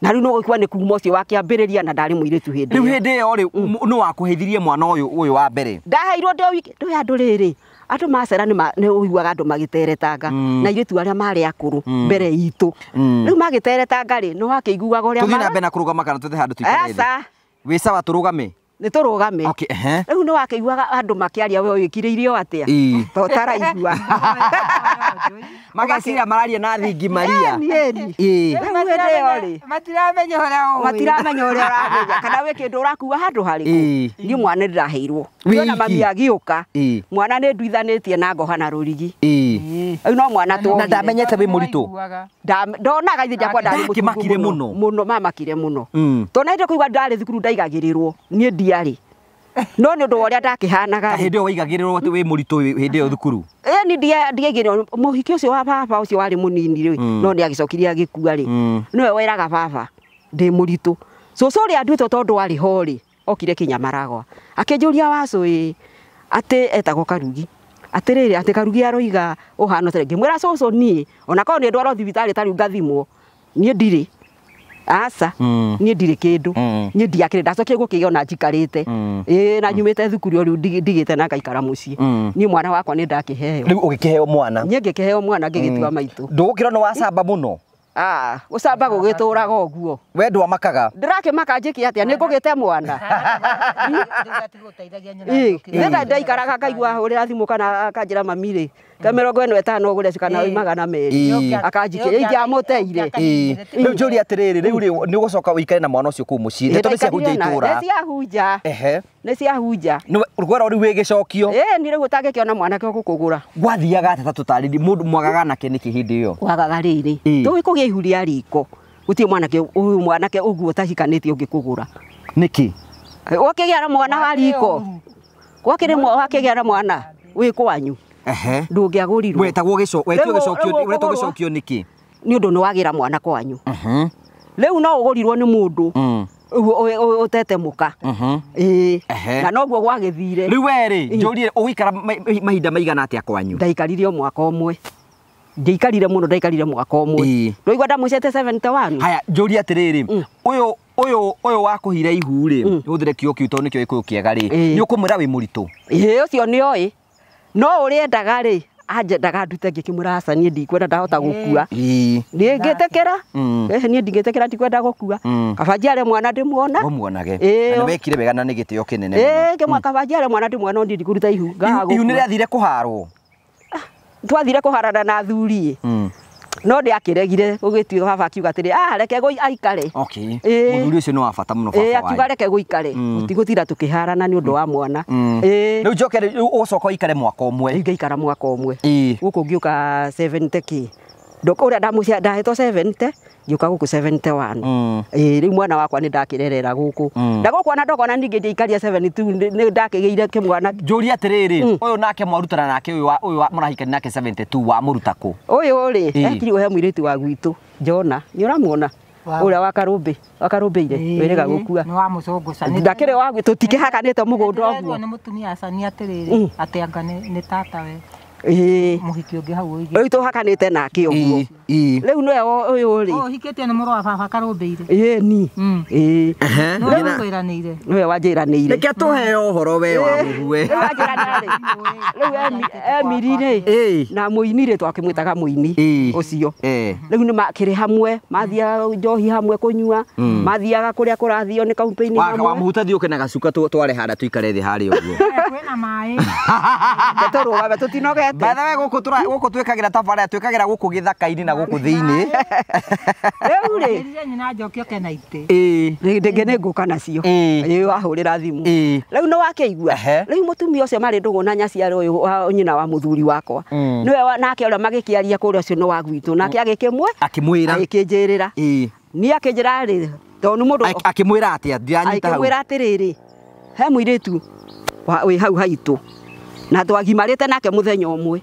Na rĩu no gũkua nĩ kuma ũcio wakĩambĩrĩria na ndarĩ mũirĩtu hĩndĩ. Rĩu hĩndĩ ĩyo rĩ nũ wakũheithirie mwana ũyũ wa mbere? Ndaheirwo ndĩ wiki ndũĩ andũ rĩrĩ. Andũ macera nĩ ũiguaga andũ magĩteretanga na airĩtu arĩa marĩ akũrũ mbere itũ. Rĩu magĩteretanga rĩ no wakĩiguaga ũrĩa tũthiĩ na mbere na kũrũgama kana tũthiĩ handũ tũikare thĩ? Wĩ sawa tũrũgame? Nĩ tũrũgame. Rĩu nĩ wakĩiguaga andũ makĩaria we wĩkire irio atĩa? To ũtaraigua. Mageciria mararia na thingi Maria. Matiramenya ũrĩa ũramenya kana wĩ kĩndũ ũrakua handũ harĩkũ. Niĩ mwana ndĩraheirwo. Ndiona mami agĩũka. Mwana nĩ nduithanĩtie na ngoha na rũrigi. Rĩu no mwana tũ. Na ndamenyete wĩ mũritũ. Ndonaga ithe jakwa ndarĩ mũritũ mũno mamakire mũno. Tondũ hĩndĩ kũigua ndarĩ thukuru ndaigagĩrĩrwo niĩ ndiarĩ. No nĩ ũndũ ũrĩa ndakĩhanaga. Hĩndĩ ĩyo waigagĩrĩrwo wĩ mũritũ hĩndĩ ĩyo thukuru. Ni ndiaigĩrwo mũhiki ũcio wa baba ũcio warĩ mũnini rĩ no nĩ agĩcokire agĩkua rĩ. Nĩwe weraga baba ndĩ mũritũ. Cũcũ ũrĩa nduĩtwo tondũ arĩ ho rĩ okire Kĩnyamaragwa. Akĩnjũria Wacũ ĩ atĩ etagwo Karugi. Atĩrĩrĩ atĩ Karugi aroiga ũhana ta ngĩmwĩra cũcũ niĩ ona korwo nĩ ndwarwo thibitarĩ tarĩ ngathimwo niĩ ndirĩ. Aca niĩ ndirĩ kĩndũ. Niĩ ndiakĩrĩ ndacokire gũkĩgĩa ona njikarĩte. Na nyumĩte thukuru rĩu ndigĩte na ngaikara mũciĩ. Niĩ mwana wakwa nĩ ndakĩheo. Rĩu ũgĩkĩheo mwana? Niĩ ngĩkĩheo mwana ngĩgĩtua maitũ. Ndũgũkĩra nĩ wacamba mũno? Gũcamba gũgĩtũraga ũguo. We ndwamakaga? Ndĩrakĩmaka njĩke atĩa nĩ ngũgĩte mwana. Nĩ ndaikaraga ngaigua ũrĩa thimũ kana akanjĩra mami rĩ Ka45 ũgũre kana magana merĩ. Akanjikĩria ingĩamũteire. Rĩu njũria atĩrĩrĩ rĩu nĩ ũgũcoka ũikare na mwana ũcio kũu mũciĩ. Ndeto nĩ ciahunja itũra. Nĩ ciahunja. Rũgora rĩu wĩ gĩcokio. Nĩ rĩu ũtangĩkĩona mwanake ũgũkũgũra. Gwathiaga atĩa tũtarĩri mũndũ mwagaga nake nĩkĩ hĩndĩ ĩyo? Wagaga rĩrĩ. Tũĩ kũgĩa ihu rĩa riko. Gũtirĩ mwanake ũguo ũtahikanĩtie ũngĩkũgũra. Nĩkĩ? Wakĩgĩa na mwana wa riko. Wakĩgĩa na mwana wĩ kwanyu. Ndũngĩagũrirwo. Wetagwo gĩcokio nĩkĩ? Nĩ ũndũ nĩ wagĩra mwana kwanyu. Rĩu no ũgũrirwo nĩ mũndũ utete muka na noguo gwagithire riu weri njurire ugikara mahinda maigana atia kwanyu ndaikarire mwaka umwe ndiikarire muno ndaikarire mwaka umwe ndoigwa ndamucete 71 haya njuri atiriri uyu wakuhira ihu ri uthire kio kiu to nikio ikuyu kiega ri ni ukumwira wi muritu ucio ni oi no uriendaga ri ajendaga ndute ngikimura aca nie ndikwenda ndahota gukua ni ngitekera nie ndingitekera ndikwenda gukua kabanjiare mwana ndimuona umuonage na wekire wega na ni gitio kinene muno kabanjiare mwana ndimuona ndi ndikuruta ihu ngaga ihu ni rathire kuharwo twathire kuharana na thuri no ndi akiregire ugituika baba akiuga atiri reke go aikare muthuri ucio ni wa bata muno baba wae akiuga reke go ikare utigutira tukiharana ni undu wa mwana riu njoke ucoka ikare mwaka umwe ngeikara mwaka umwe guku ngiuka 70k ndoko uria ndamucia ndahetwo 70 ngiuka guku 71 riu mwana wakwa ni ndakirerera guku ndagokwana ndokona ningi ndiikaria 72 ni ndakigeire kimwana njuri atiriri uyu nake mwarutana nake uyu murahikani nake 72 wa murutako uyu ri ekiri he mwiritu wa gwitu Jona ni uramuona uria wakarumbeire werega gukua ni wa mucungucani ndakire wa gwitu tikihakanite mugunda oguo ni mutumia acani atiriri atianga ni tata we muhiki ungi hau uigi riu tuhakanite nake oguo riu no uyu ri hikite ni muru wa baba karumbeire ni no wiranire we wanjiranire reke tuheo uhoro we wa muhue wanjiranire riu emirire na muinire twakimwitaga muini ucio riu ni makire hamwe mathia njohi hamwe kunyua mathiaga kuria kurathio ni kaunti-ini hamwe wa muhutathio kena gacuka tware hara tuikare thi hari uguo kwina mai turugabe tutinogete bathawe guku twikagira tabara twikagira guku githaka-ini na guku thiini riu ri nyina njokio kena ite ndege ne nguka nacio wahurira thimu riu no wakeigua riu mutumia ucio mari ndugu na nyaciari uyu nyina wa muthuri wakwa niwe nake uria magikiaria kuria ucio no wa gwitu nake agikimwe akimwira agikinjirira ni akinjira ri tonu mundu akimwira atia ndianyita hau akimwira atiriri he mwiritu wi hau haitu na twagimarite nake muthenya umwe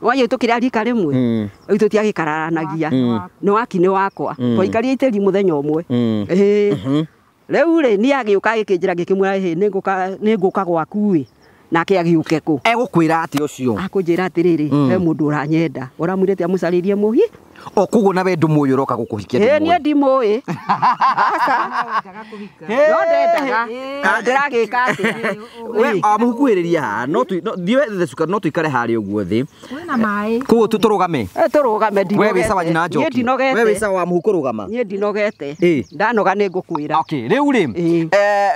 wanyu tukira rika rimwe riu tutiagikararanagia no akini wakwa twaikaria iteri muthenya umwe riu ri ni agiuka agikinjira ngikimwira ni nguka gwaku wi nake agiuke ku egukwira ati ucio akunjira atiriri he mundu uranyenda uramwirite amucaririe muhi okugo na we ndumu uyu roka gukuhikia ni ndimui asa no ndendaga ndiragika ati we amukuhiriria ha no thiwe thecuka no tuikare hari uguo thi wina mai kuo tuturugame ndinogete we wisawa nyina njoki we wisawa wa muhukurugama nie ndinogete ndanoga ni ngukwira okay riu ri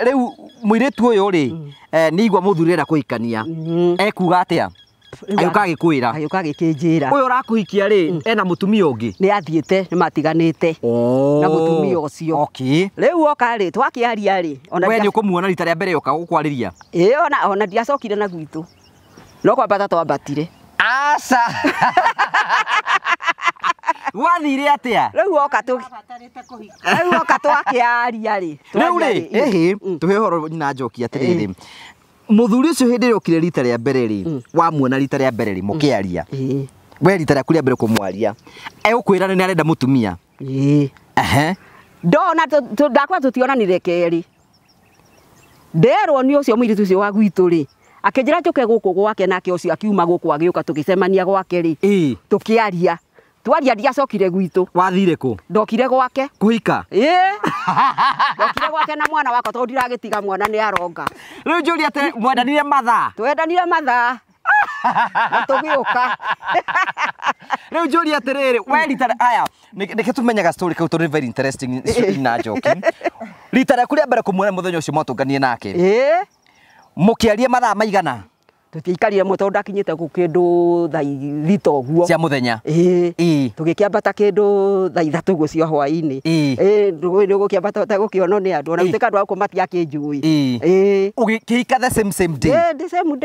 riu mwiritu uyu ri ni igwa muthuri era kuhikania ekuga atia ayuka agikwira ayuka agikinjira uyu rakuhikia ri ena mutumia ungi ni athiete ni matiganite na mutumia ucio okay riu oka ri twakiaria ri we ni ukumuona rita ria mbere yoka gukwariria ona ndiacokire na gwitu no kwambata twambatire asa wathire atia riu oka twakiaria ri riu ri tuhe horo nyina njoki atiriri muthuri ucio hindi yokire rita ria mbere ri wamuona rita ria mbere ri mukiaria we rita ria kuria mbere kumwaria egukwira ni arenda mutumia ndona ndakwa tutionanire keri nderwo ni ucio mwiritu ucio wa gwitu ri akinjira njuke guku gwake nake ucio akiuma guku agiuka tukicemania gwake ri tukiaria twaria ndiacokire gwitu wathire ku ndokire gwake kuhika ndokire gwake na mwana wakwa to ndiragitiga mwana ni aronga riu njuri ate mwendanire mathaa twendanire mathaa tugiuka riu njuri atiriri we rita aya nike tumenyaga story kau to very interesting na njoki rita ria kuria mbere kumwona muthenya ucio motunganie nake mukiaria mathaa maigana tutiikarire muto ndakinyite ku kindu thaa thito guo cia muthenya tugikiambata kindu thaa 3 guo cia hwaini ni gukiambata utagukionwo ni andu ona guteka andu aku matia kinjui ugikika the same day the same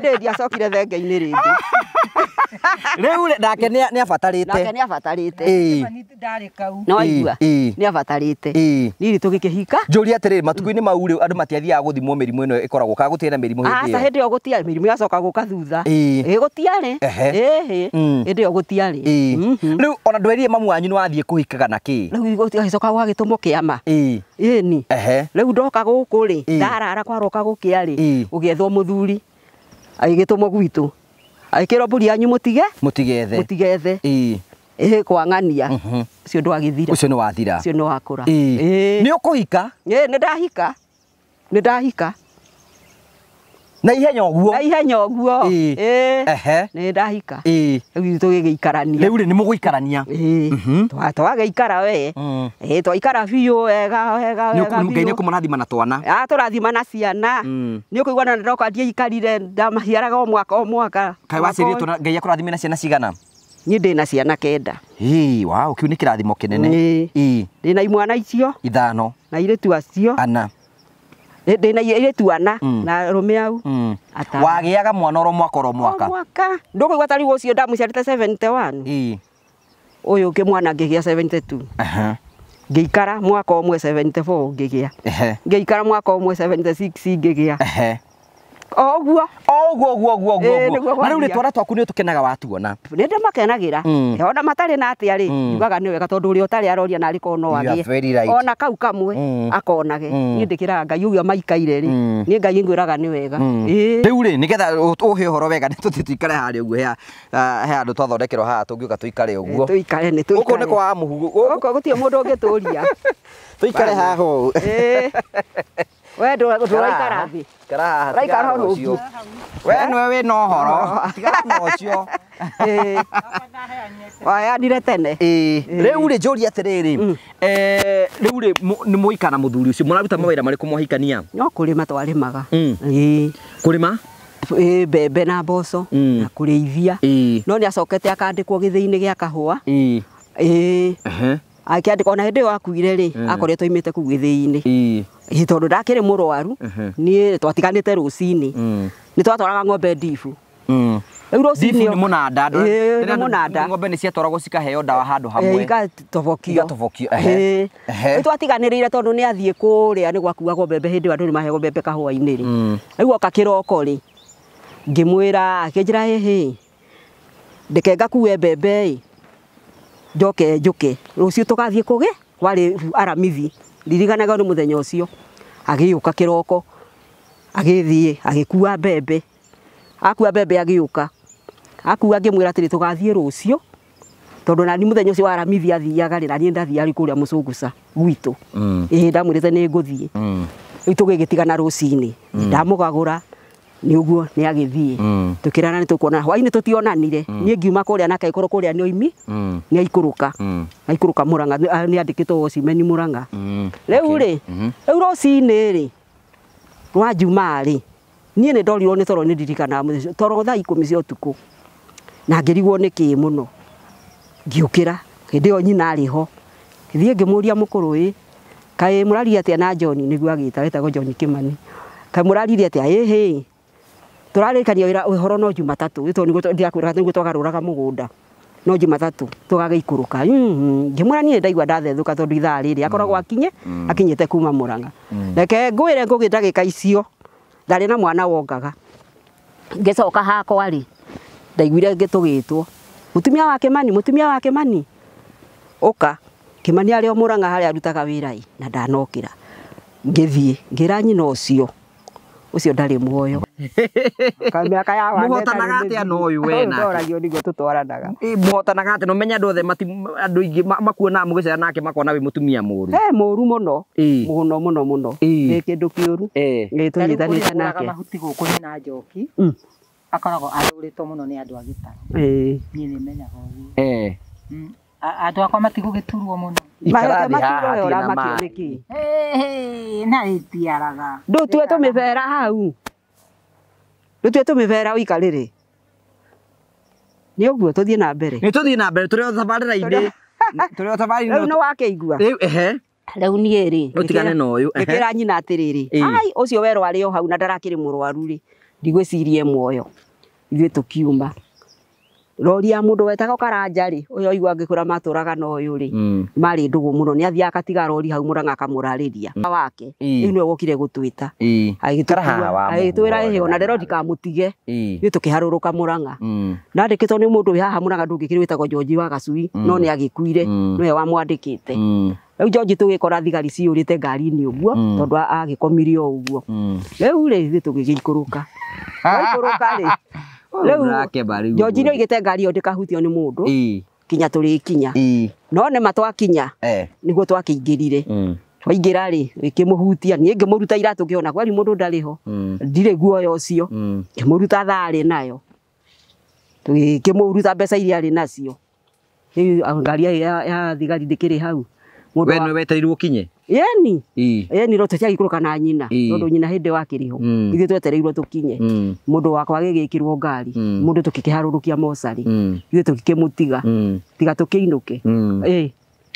day ndiacokire thenge-ini ringi Riu nake ni abatarite. Nake ni abatarite. Ndarĩ kau. No igua. Ni abatarite. Nini tugikihika. Njuri atiriri matuku-ini mau riu andu matiathiaga guthimwo mirimu ino ikoragwo ka gutira mirimu hindi iyo. Hindi yo gutiari mirimu yacoka guka thutha. Gutiari. Hindi yo gutiari. Riu ona ndwerire mamu wanyu ni wathie kuhikaga na ki. Riu gutigacoka gwagitumo kiama. Ni. Riu ndoka guku ri ndarara kwaroka gukiari ugiethwo muthuri agigitumo gwitu aikirwo mburi yanyu mutigethe kwang'ania ucio ndwagithira ucio ni wathira ucio ni wakura ni ukuhika ni ndahika na ihenya uguo ni ndahika riu tugigiikarania riu ni muguikarania twageikara we twaikara biu wega Ngai ni kumurathima na twana turathima na ciana ni ukuigua na ndoka ndiikarire ndamahiaraga o mwaka kai wacirie Ngai akurathime na ciana cigana ni ndina ciana 9 wow kiu ni kirathimo kinene ndina imwana icio 5 na iritu acio 4 ndina iritu 4 na rume au wagiaga mwana oro mwaka ndukuigua tari ucio ndamuciarite 71 uyu ke mwana ngigia 72 ngiikara mwaka omwe 74 ngigia ngiikara mwaka omwe 76 ngigia oguo na riu ritwara twaku ni tukenaga watuona ni ndamakenagira ona matari na atia ri yugaga ni wega tondu uri utari aroria na riko no agie ona kau kamwe akonage ni ndikiraga Ngai uyo maikaire ri ni Ngai ngwiraga ni wega riu ri nigetha uhe horo wega ni tutituikare hari uguo he andu twathondekerwo haha tungiuka tuikare uguo tuikare ni tuikare uko ni kwa muhugu uko gutie mundu ungituria tuikare haha we nduraikara thi raikara ucio we nwe wi no horo tigara no ucio wayanire tene riu ri njuri atiriri riu ri ni muikana muthuri ucio muraruta mawira mariku mohikania no kurima twarimaga kurima mbembe na mboco na kurĩithia no ni acokete akandikwo githii-ini gia kahua akiandikwo na hindi yo akuire ri akoretwo imite ku githii-ini tondu ndakiri murwaru ni twatiganite rucini ni twatwaraga ng'ombe ndibu riu rucini ni munanda ni munanda ng'ombe ni ciatwaragwo cikaheo dawa handu hamwe igatobokio ni twatiganirire tondu ni athie kuria ni gwakuagwo mbembe hindi andu ni mahego mbembe kahua-ini ri riu oka kiroko ri ngimwira akinjira hihi ndeke ngakue mbembe njoke njuke rucio tugathie kuge kwari aramithi ndiriganaga ni muthenya ucio agiuka kiroko agithie agikua mbembe akua mbembe agiuka akua ngimwira atiri tugathie rucio tondu nani muthenya ucio aramithi athiaga ri nani ndathia ari kuria mucunguca gwitu ndamwirite ni nguthie tugigitigana rucini ndamugagura ni uguo ni agithie tukirana ni tukuona hwaini tutionanire ni ngiuma kuria nake ikoro kuria ni oimi ni aikuruka Murang'a ni andikitwo Osimeni Murang'a riu ri riu rucini ri rwa Jumaa ri nie ni ndorirwo ni toro ni ndirikana toro thaa 10 cia utuku na ngirigwo ni ki muno ngiukira hindi yo nyina ari ho ngithie ngimuria mukuru kai murari atia na John niguo agita wetagwo John Kimani kai murari atia turarikania wira uhoro no Jumatatu ito nigo ndiakwira nigo twagaruraga mugunda no Jumatatu tugageikuruka ngimura nie ndaigua ndathethuka tondu ithaa riri akoragwo akinyite kuma Murang'a reke ngwire ngugi ndagika icio ndari na mwana wongaga ngicoka hakwa ri ndaiguire ngitugitwo mutumia wa Kimani uka Kimani ari o Murang'a hari arutaga wira na ndanokira ngithie ngira nyina ucio ndari muoyo kamiaka ya wane muhotanaga atia no uyu wena ndoragio nigo tutwaranaga muhotanaga atia no menya andu othe andu ingi makuona mugicera nake makona wi mutumia muru muru muno muno ni kindu kiuru tunyitanite nake mahuti guku ni na njoki akoragwo arurito muno ni andu agitaro ni menyaga uguo andu akwa matigugiturwo muno na itiaraga ndutue tumivera hau ndutue tumivera uikarire ni uguo tuthie na mbere turi o thabarira-ini riu no wakeigua riu nie ri utigane na uyu ikira nyina atiriri ai ucio wero ari o hau na ndarakiri murwaru ri ndigwicirie muoyo ithue tukiuma rori ya mundu wetagwo Karanja ri uyo igwa ngikura maturaga no uyu ri mari ndugu muno ni athia akatiga rori hau Murang'a akamurariria wake ino gukire gutwita agitwira ehe ona ndero ndikamutige ni tukiharuruka Murang'a ndandikitwo ni mundu haha Murang'a ndungikiri witagwo George wa Gacui no ni agikuire niwe wamwandikite riu George tugikora thigari ciurite ngari-ini uguo tondu agikomirio uguo riu ri tugigikuruka ri George no igite ngari yo ndikahutio ni mundu kinya turi kinya no ne matwakinya niguo twakingirire twaingira ri ikimuhutia ni ngimuruta iratu kiona kwari mundu ndariho ndire guoya ucio ngimuruta thari nayo tukimuruta mbeca iria ari nacio ngari ya thigari ndikiri hau we no weterirwo kinye yeni rote cia ikuruka na nyina tondu nyina hindi wakiriho ithu twetereirwo tukinye mundu wakwa agigikirwo ngari mundu tukikiharurukia mosari ithu tukikimutiga tiga tukiinuke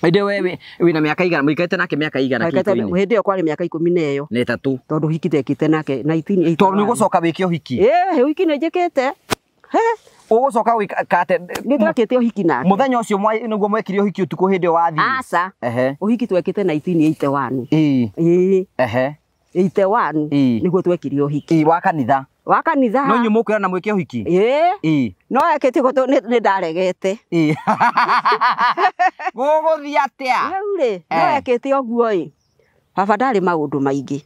inde we wina miaka igana muikaite nake miaka igana kito hindi yo kwari miaka 10 na 3 tondu hikite ekite nake 1980 tondu ni gucoka wiki uhiki uhiki ni njikite ugucoka wikate ni twakite uhiki nake muthenya ucio niguo mwekire uhiki utuku hindi yo wathi aca uhiki twekite 1981 81 niguo twekire uhiki wa kanitha no nyu mukwira na mwike uhiki no ekete go ni ndaregete guguthia atia ri no ekete oguo baba ndari maundu maingi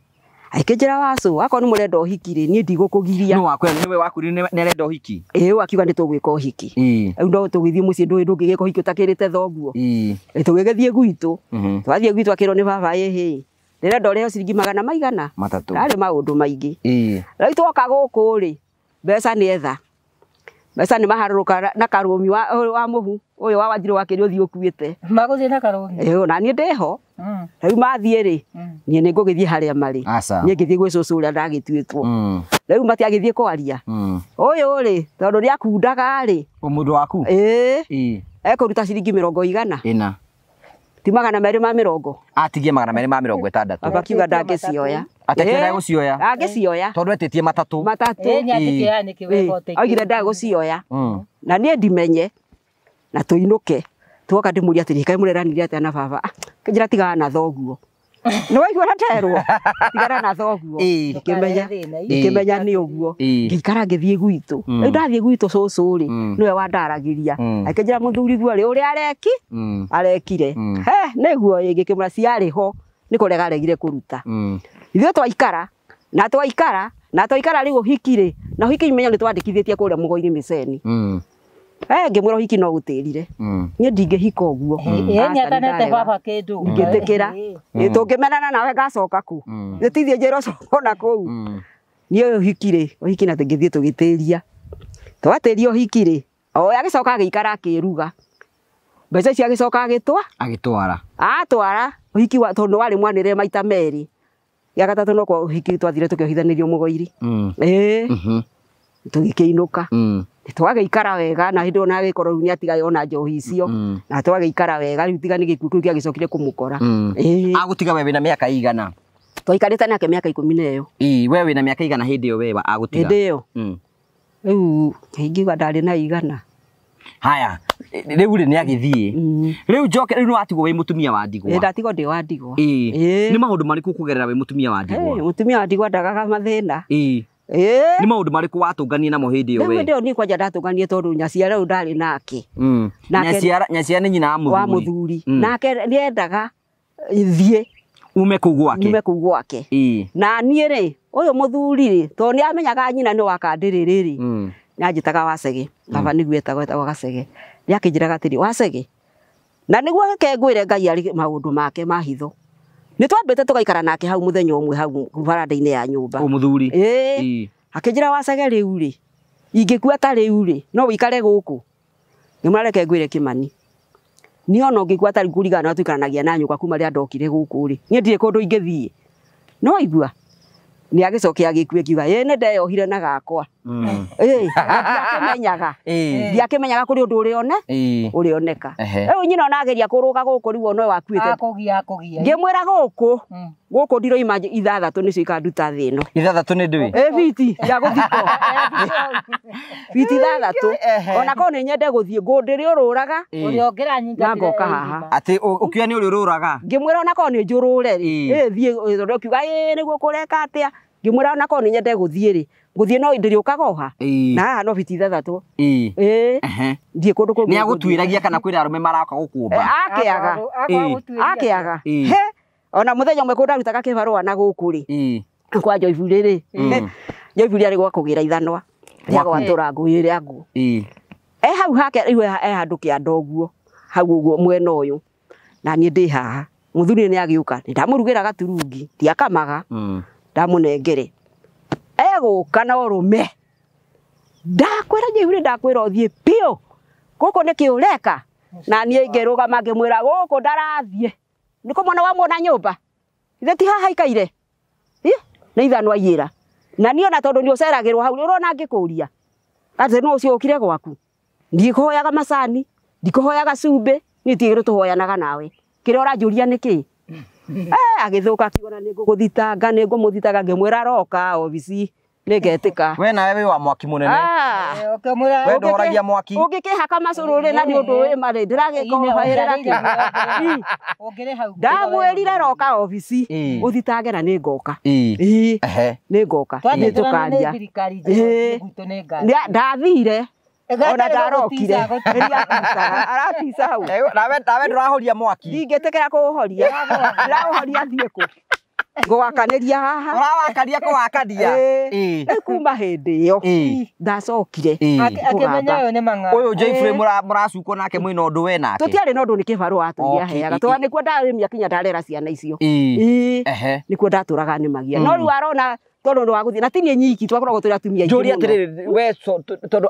aikinjira wacu akon ni murenda uhiki ri ni ndigukugiria no wakwe niwe wakuri ni arenda uhiki akiuga ni tugwika uhiki riu ndo tugithie mucii ndungigika uhiki utakirite thoguo tugigithie gwitu twathie gwitu akirwo ni baba ndirenda ureho ciringi 100 matatu ndari maundu maingi riu twoka guku ri mbeca ni etha mbeca ni maharuruka na karumi wa muhu uyu wa Wanjiru wakiri uthii ukuite maguthie na karumi na ni ndeho riu mathie ri ni ngugithie haria mari ni ngithie gwi cucu uria ndagituitwo riu matiagithie kwaria uyu ri tondu ni akundaga ri mundu waku ekuruta ciringi 100 ti 240 atigie 260 abakiuga ndangicioya atekera gucioya angicioya tondu etitie matatu nyandikia nikiwegote augire ndagucioya na nie ndimenye na tuinuke tuoka ndimuria atiri kai mureranire atia na baba kinjira tigana na thoguo no waigua naterwo tigana na thoguo ikimenya ni uguo ngikara ngithie gwitu ndathie gwitu cucu ri niwe wandaragiria akinjira muthuri guo ri uria arekire niguo ngikimura ciari ho nikurega regire kuruta ithuĩ twaikara riu hikire na hiki imenya ni twandikithĩtie kuria mugo-ini Miceni ngimwira hiki no gutirire nie ndingihika uguo ni atanete baba kindu ngitikira tungimenana nawe ngacoka ku gitithie njira coka na ku nie uyu hikire hiki na tungithie tugitiria twatirio hikire agicoka agikara akiruga mbeca cia gicoka agitwara hiki wa tondu wari mwanire maita meri ya gatatu no kwa hiki twathire tukihithanirio mugoiri tugikiinuka twageikara wega na hindi ona agikorwo ni atiga ona njohi icio na twageikara wega riu tiga ni gikuku kia gicokire kumukora agutiga wewe na miaka igana twaikarite nake miaka 10 wewe na miaka igana hindi yo wewe agutiga hindi yo riu hingiwa ndari na igana haya riu ri ni agithie riu njoke riu watigwo wi mutumia wa ndigwa ndatigwo ndi wa ndigwa ni maundu mariku kugerera wi mutumia wa ndigwa mutumia wa ndigwa ndagaga mathina ni maundu mariku watunganie namo hindi yo we ndio ni kwanja ndatunganie tondu nyaciara riu ndari nake nyaciara ni nyina wa muthuri nake ni endaga thie ume kuu gwake na nie ri uyu muthuri ri to ni amenyaga nyina ni wakandiriri ri nanjitaga Wacege baba niguo etagwo Gacege ni akinjiraga atiri Wacege na niguo kengwire Ngai ari maundu make mahitho ni twambite tugaikara nake hau muthenya umwe hau baranda-ini ya nyumba umuthuri akinjira Wacege riu ri ingikua ta riu ri no wikare guku ni mareke ngwire Kimani ni ona ngikua ta kurigana na tuikaranagia na nyuka kuma ria ndokire guku ri ni ndire kundu ingithie no igua ni agicokia agikue kiuga ni ndeyohire na gakwa ndiakimenyaga kuri undu urioneka riu nyina ona ageria kuruga guku riu no wakuite akugia ngimwira guku Gũkũ ndiroima ithathatũ nĩcio ikanduta thĩ ĩno. Ithathatũ nĩ ndui? Biti ya gũthikwo. Biti ithathatũ. Ona korwo nĩ nyende gũthiĩ ngũndĩrĩ ũrũraga. Ũrĩa ũngĩra nyinga. Na ngoka haha. Atĩ ũkiuga nĩ ũrĩa ũrũraga? Ngĩmwĩra ona korwo nĩ njũrũre rĩ. Thiĩ tondũ ũkiuga nĩguo kũreka atĩa. Ngĩmwĩra ona korwo nĩ nyende gũthiĩ rĩ. Ngũthiĩ no ndĩrĩũkaga oha. Na haha no biti ithathatũ. Thiĩ kũndũ kũngĩ. Nĩ agũtuĩragia kana kwĩna arũme maroka gũkũmba? Akĩaga. He. Ona muthenya ũmwe kũndarutaga kĩbarũa na gũkũ rĩ. Kwa Joyful rĩ. Joyful arĩ gwa kũgĩra ithanwa. Rĩa gwatũra ngũĩ rĩa ngũ. Hau hake rĩu handũ kĩanda ũguo. Hau ũguo mwena ũyũ. Na niĩ ndĩ haha. Mũthuri nĩ agĩũka. Ndamũrugĩra gaturungi. Ndiakamaga. Ndamũnengere. Egũka na ũrũme. Ndakwĩra Joyful ndakwĩra ũthiĩ piũ. Gũkũ nĩkĩ ũreka. Na niĩ ngĩrũgama ngĩmwĩra gũkũ ndarathiĩ. Niko mwana wa mwana nyũmba. Ithe ti haha ikaire. Na ithanwa iyĩra. Na niĩ ona tondũ nĩ ũceragĩrwo hau ũrona ngĩkũria. Atĩ no ũcio ũkire gwaku. Ndikũhoyaga macani, ndikũhoyaga cumbĩ, niĩ tigĩrĩ tũhoyanaga nawe. Kĩrĩa ũranjũria nĩkĩ? Agĩthũka akiuga nĩ ngũgũthitanga, nĩ ngũmũthitanga ngĩmwĩra aroka obici. Nĩngetĩka. We nawe wĩ wa mwaki mũnene. We ndũhoragia mwaki. Ũngĩkĩhaka macũrũrĩ na nĩ ũndũ wĩ marĩ ndĩragĩkũhoerera kĩ. Ndamwĩrire roka obici ũthitange na nĩ ngoka. Nĩ ngoka. Nĩ tũkaria. Ndathire. Ona ndarokire. Aratisa hau. Nawe ndũrahoria mwaki. Ndingĩtĩkĩra kũũhoria. Ndĩraũhoria thiĩ kũ. Ngwakanĩria haha. Ũrawakaria kũwakania. Kuma hĩndĩ ĩyo ndacokire. Akĩmenya ũyũ nĩ mang'aru. Ũyũ Joyful mũracukwo nake mwĩna ũndũ we nake. Tũtiarĩ na ũndũ nĩ kĩbarũa atũire aheaga. Tondũ nĩkuo ndarĩmia kinya ndarera ciana icio. Nĩkuo ndatũraga nĩmagia. No rĩu arona tondũ wa gũthiĩ na ti niĩ nyiki twakoragwo tũrĩ atumia aingĩ. Njũria atĩrĩrĩ we tondũ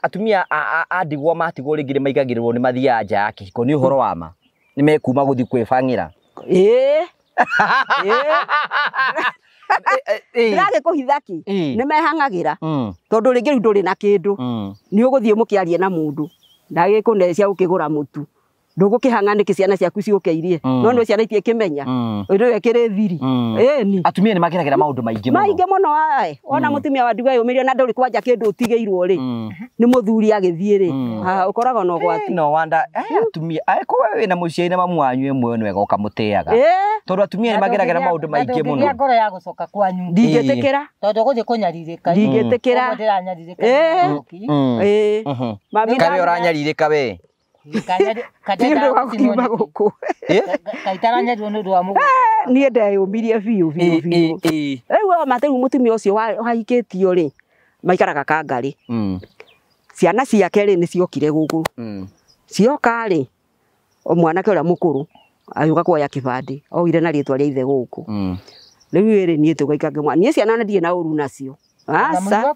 atumia a ndigwa matigwo rĩngĩ nĩmaigagĩrĩrwo nĩ mathiaga nja ya kĩhiko nĩ ũhoro wa ma. Nĩmekuma gũthiĩ kwĩbangĩra. Ndĩragĩkũhitha ki nĩmehang'agĩra tondũ rĩngĩ rĩu ndũrĩ na kĩndũ nĩ ũgũthiĩ mũkĩarie na mũndũ ndagĩkũnecia ũkĩgũra mũtu ndũgũkĩhang'a nĩkĩ ciana ciaku ciũkĩirie no nĩ ciana itingĩmenya ũndũ wekĩrĩ thiri ni atumia nĩ mageragĩra maũndũ maingĩ mũno ona mũtumia wa ndigwa yũmĩrĩo na ndũrĩ kwanja kĩndũ ũtigĩirwo rĩ nĩ mũthuri agĩthiĩ rĩ ũkoragwo na ũgwati no wanda atumia aĩkũwe wĩna mũciĩ na mamu wanyu ĩmwe nĩ wega ũkamũtĩaga tondũ atumia nĩ mageragĩra maũndũ maingĩ mũno ndũngĩgĩa ngoro ya gũcoka kwanyu ndingĩtĩkĩra tondũ gũthiĩ kũnyarirĩka ndingĩtĩkĩra mami kawe ũranyarirĩka we Kĩndũ gakiuma gũkũ. Kaitaranyarwo nĩ ũndũ wa mũgũnda. Niĩ ndeyũmirie biũ. Rĩu mateu mũtumia ũcio wahikĩtio rĩ maikaraga Kangarĩ. Ciana ciake rĩ nĩ ciokire gũkũ. Cioka rĩ mwanake ũrĩa mũkũrũ agĩũka kuoya kĩbandĩ oire na rĩtwa rĩa ithe gũkũ. Rĩu rĩ niĩ tũgaikanga mwana. Niĩ ciana ndirĩ na ũru nacio. Aca.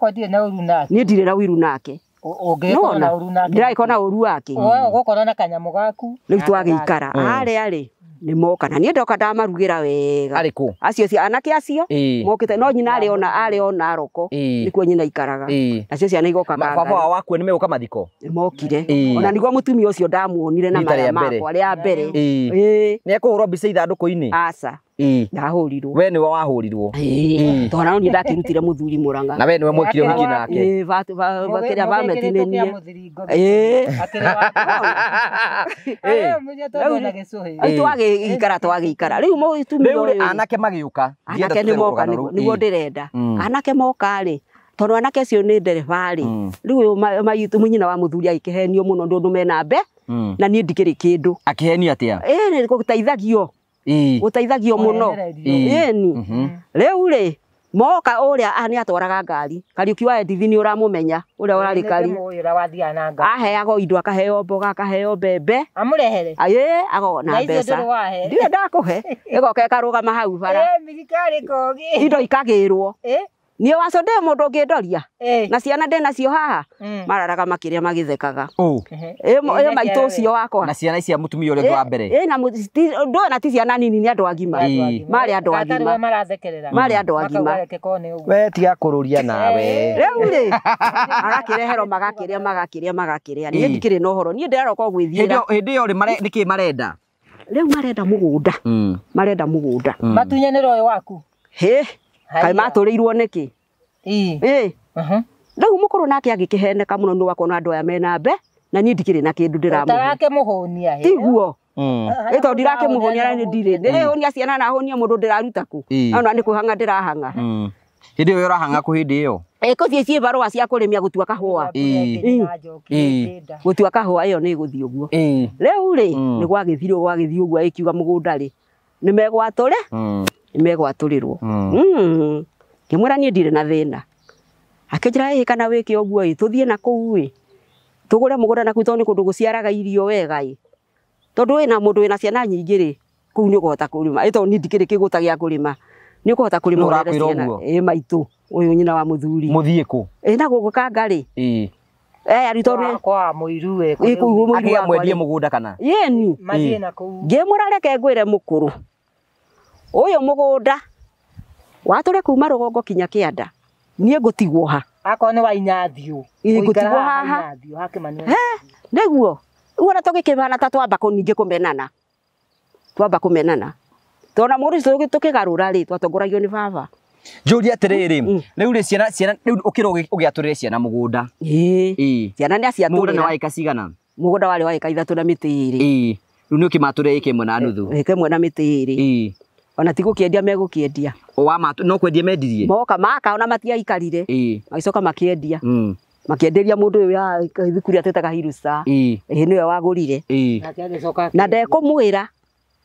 Niĩ ndirĩ na ũiru nake. Ndĩragĩkorwo na ũru wake. Ũgũkorwo na kanyamũ gaku. Rĩu twagĩikara arĩa rĩ nĩ moka na niĩ ndoka ndamarugĩra wega. Arĩkũ? Acio anake acio mokĩte no nyina arĩ ona aroko nĩkuo nyina ikaraga. Nacio ciana igoka Kangarĩ. Baba waku nĩ megũka mathiko? Mokire. Ona nĩguo mũtumia ũcio ndamuonire na maya makwa rĩa mbere. Nĩ ekũhũrwo mbica ithandũkũ-inĩ? Aca. Ndahũrirwo. We nĩwe wahũrirwo? Tondũ no niĩ ndakĩrutire mũthuri Mũrang'a. Na we nĩwe mwekire ũhiki nake? Kĩrĩa bameti nĩ niĩ. Twagĩikara rĩu mũtumia ũyũ anake magĩũka anake nĩ moka nĩguo ndĩrenda anake moka rĩ tondũ anake acio nĩ ndereba rĩ rĩu maitũ nyina wa mũthuri agĩkĩhenio mũno ndũndũ mena mbe na niĩ ndikĩrĩ kĩndũ akĩhenio atĩa nĩ gũteithagio mũno rĩu rĩ moka ũrĩa nĩ atwaraga ngari Kariuki wa Edithi nĩ ũramũmenya ũrĩa ũrarĩ kari aheagwo indo akaheo mboga akaheo mbembe amũrehere agona mbeca ndirĩ ndakũhe ĩgoka ĩkarũgama hau bara indo ikagĩrwo niĩ waco ndĩ mũndũ ũngĩndoria na ciana ndĩ nacio haha mararaga makĩrĩa magĩthekaga maitũ ũcio wakwa na ciana icia mũtumia ũrĩa wa mbere ndũĩ na ti ciana nini nĩ andũ agima marĩ andũ agima marĩ andũ agima we tiga kũrũria nawe rĩu rĩ agakĩreherwo magakĩrĩa niĩ ndikĩrĩ na ũhoro niĩ ndĩraroka gwĩthiĩra hĩndĩ ĩyo nĩkĩ marenda Leo marenda mugunda. Marenda mugunda. Matunyaniro yo waku. He. Kai maturiirwo niki? Rĩu mũkũrũ nake agĩkĩheneka mũno nĩ wakona andũ aya mena mbe na niĩ ndikĩrĩ na kĩndũ ndĩramũhe. Tarake mũhũnia he. Tiguo. Ĩto ndirake mũhũnia na ndirĩ. Ndĩrĩhũnia ciana na hũnia mũndũ ndĩraruta ku. Ona nĩ kwĩhanga ndĩrahanga. Hĩndĩ ĩyo ũrahanga kũ hĩndĩ ĩyo? Ĩkũthiĩ ciĩ barũa cia kũrĩmia gũtua kahũa. Gũtua kahũa ĩyo nĩ gũthiĩ ũguo. Rĩu rĩ nĩ gwagĩthiĩ ũguo ĩkiuga mũgũnda rĩ nĩ megwatũre nĩ megwatũrĩrwo. Ngĩmwĩra niĩ ndirĩ na thĩna. Akĩnjĩra ĩ kana wĩke ũguo ĩ tũthiĩ na kũu ĩ tũgũre mũgũnda na kũu tondũ nĩ kũndũ gũciaraga irio wega ĩ tondũ wĩna mũndũ wĩna ciana nyingĩ rĩ kũu nĩ ũkũhota kũrĩma ĩ tondũ niĩ ndikĩrĩ kĩgũta gĩa kũrĩma nĩ ũkũhota kũrĩma ũrere ciana maitũ ũyũ nyina wa mũthuri mũthiĩ kũ na gũkũ Kangari ari tondũ kwa mũiru we akĩya mwendie mũgũnda kana yeni mathiĩ na kũu ngĩmũra reke ngwĩre mũkũrũ ũyũ mũgũnda watũre kuma rũgongo kinya kĩanda niĩ ngũtigwo ha akwa nĩ wa Inyathio ngũtigwo haha nĩguo uona tũgĩkĩbana ta twamba ningĩ kũmenana tona mũndũ ũcio tũkĩgarũra rĩ twatongoragio nĩ baba njũria atĩrĩrĩ rĩu rĩ ciana rĩu ũkĩra ũgĩatũrĩre ciana mũgũnda ciana nĩ aciatũrĩra mũgũnda nĩ wa ĩka cigana mũgũnda warĩ wa ĩka 3 na mĩtĩ 2 rĩu nĩ ũkĩmatũrĩre ĩka 1 na nuthu ĩka 1 na mĩtĩ 2 ona tigũkĩendia megũkĩendia no kwendia mendirie moka maka ona matiaikarire magicoka makĩendia makĩenderia mũndũ ũyũ ya thukuru atetaga Hirusa nĩwe wagũrire na ndekũmwĩra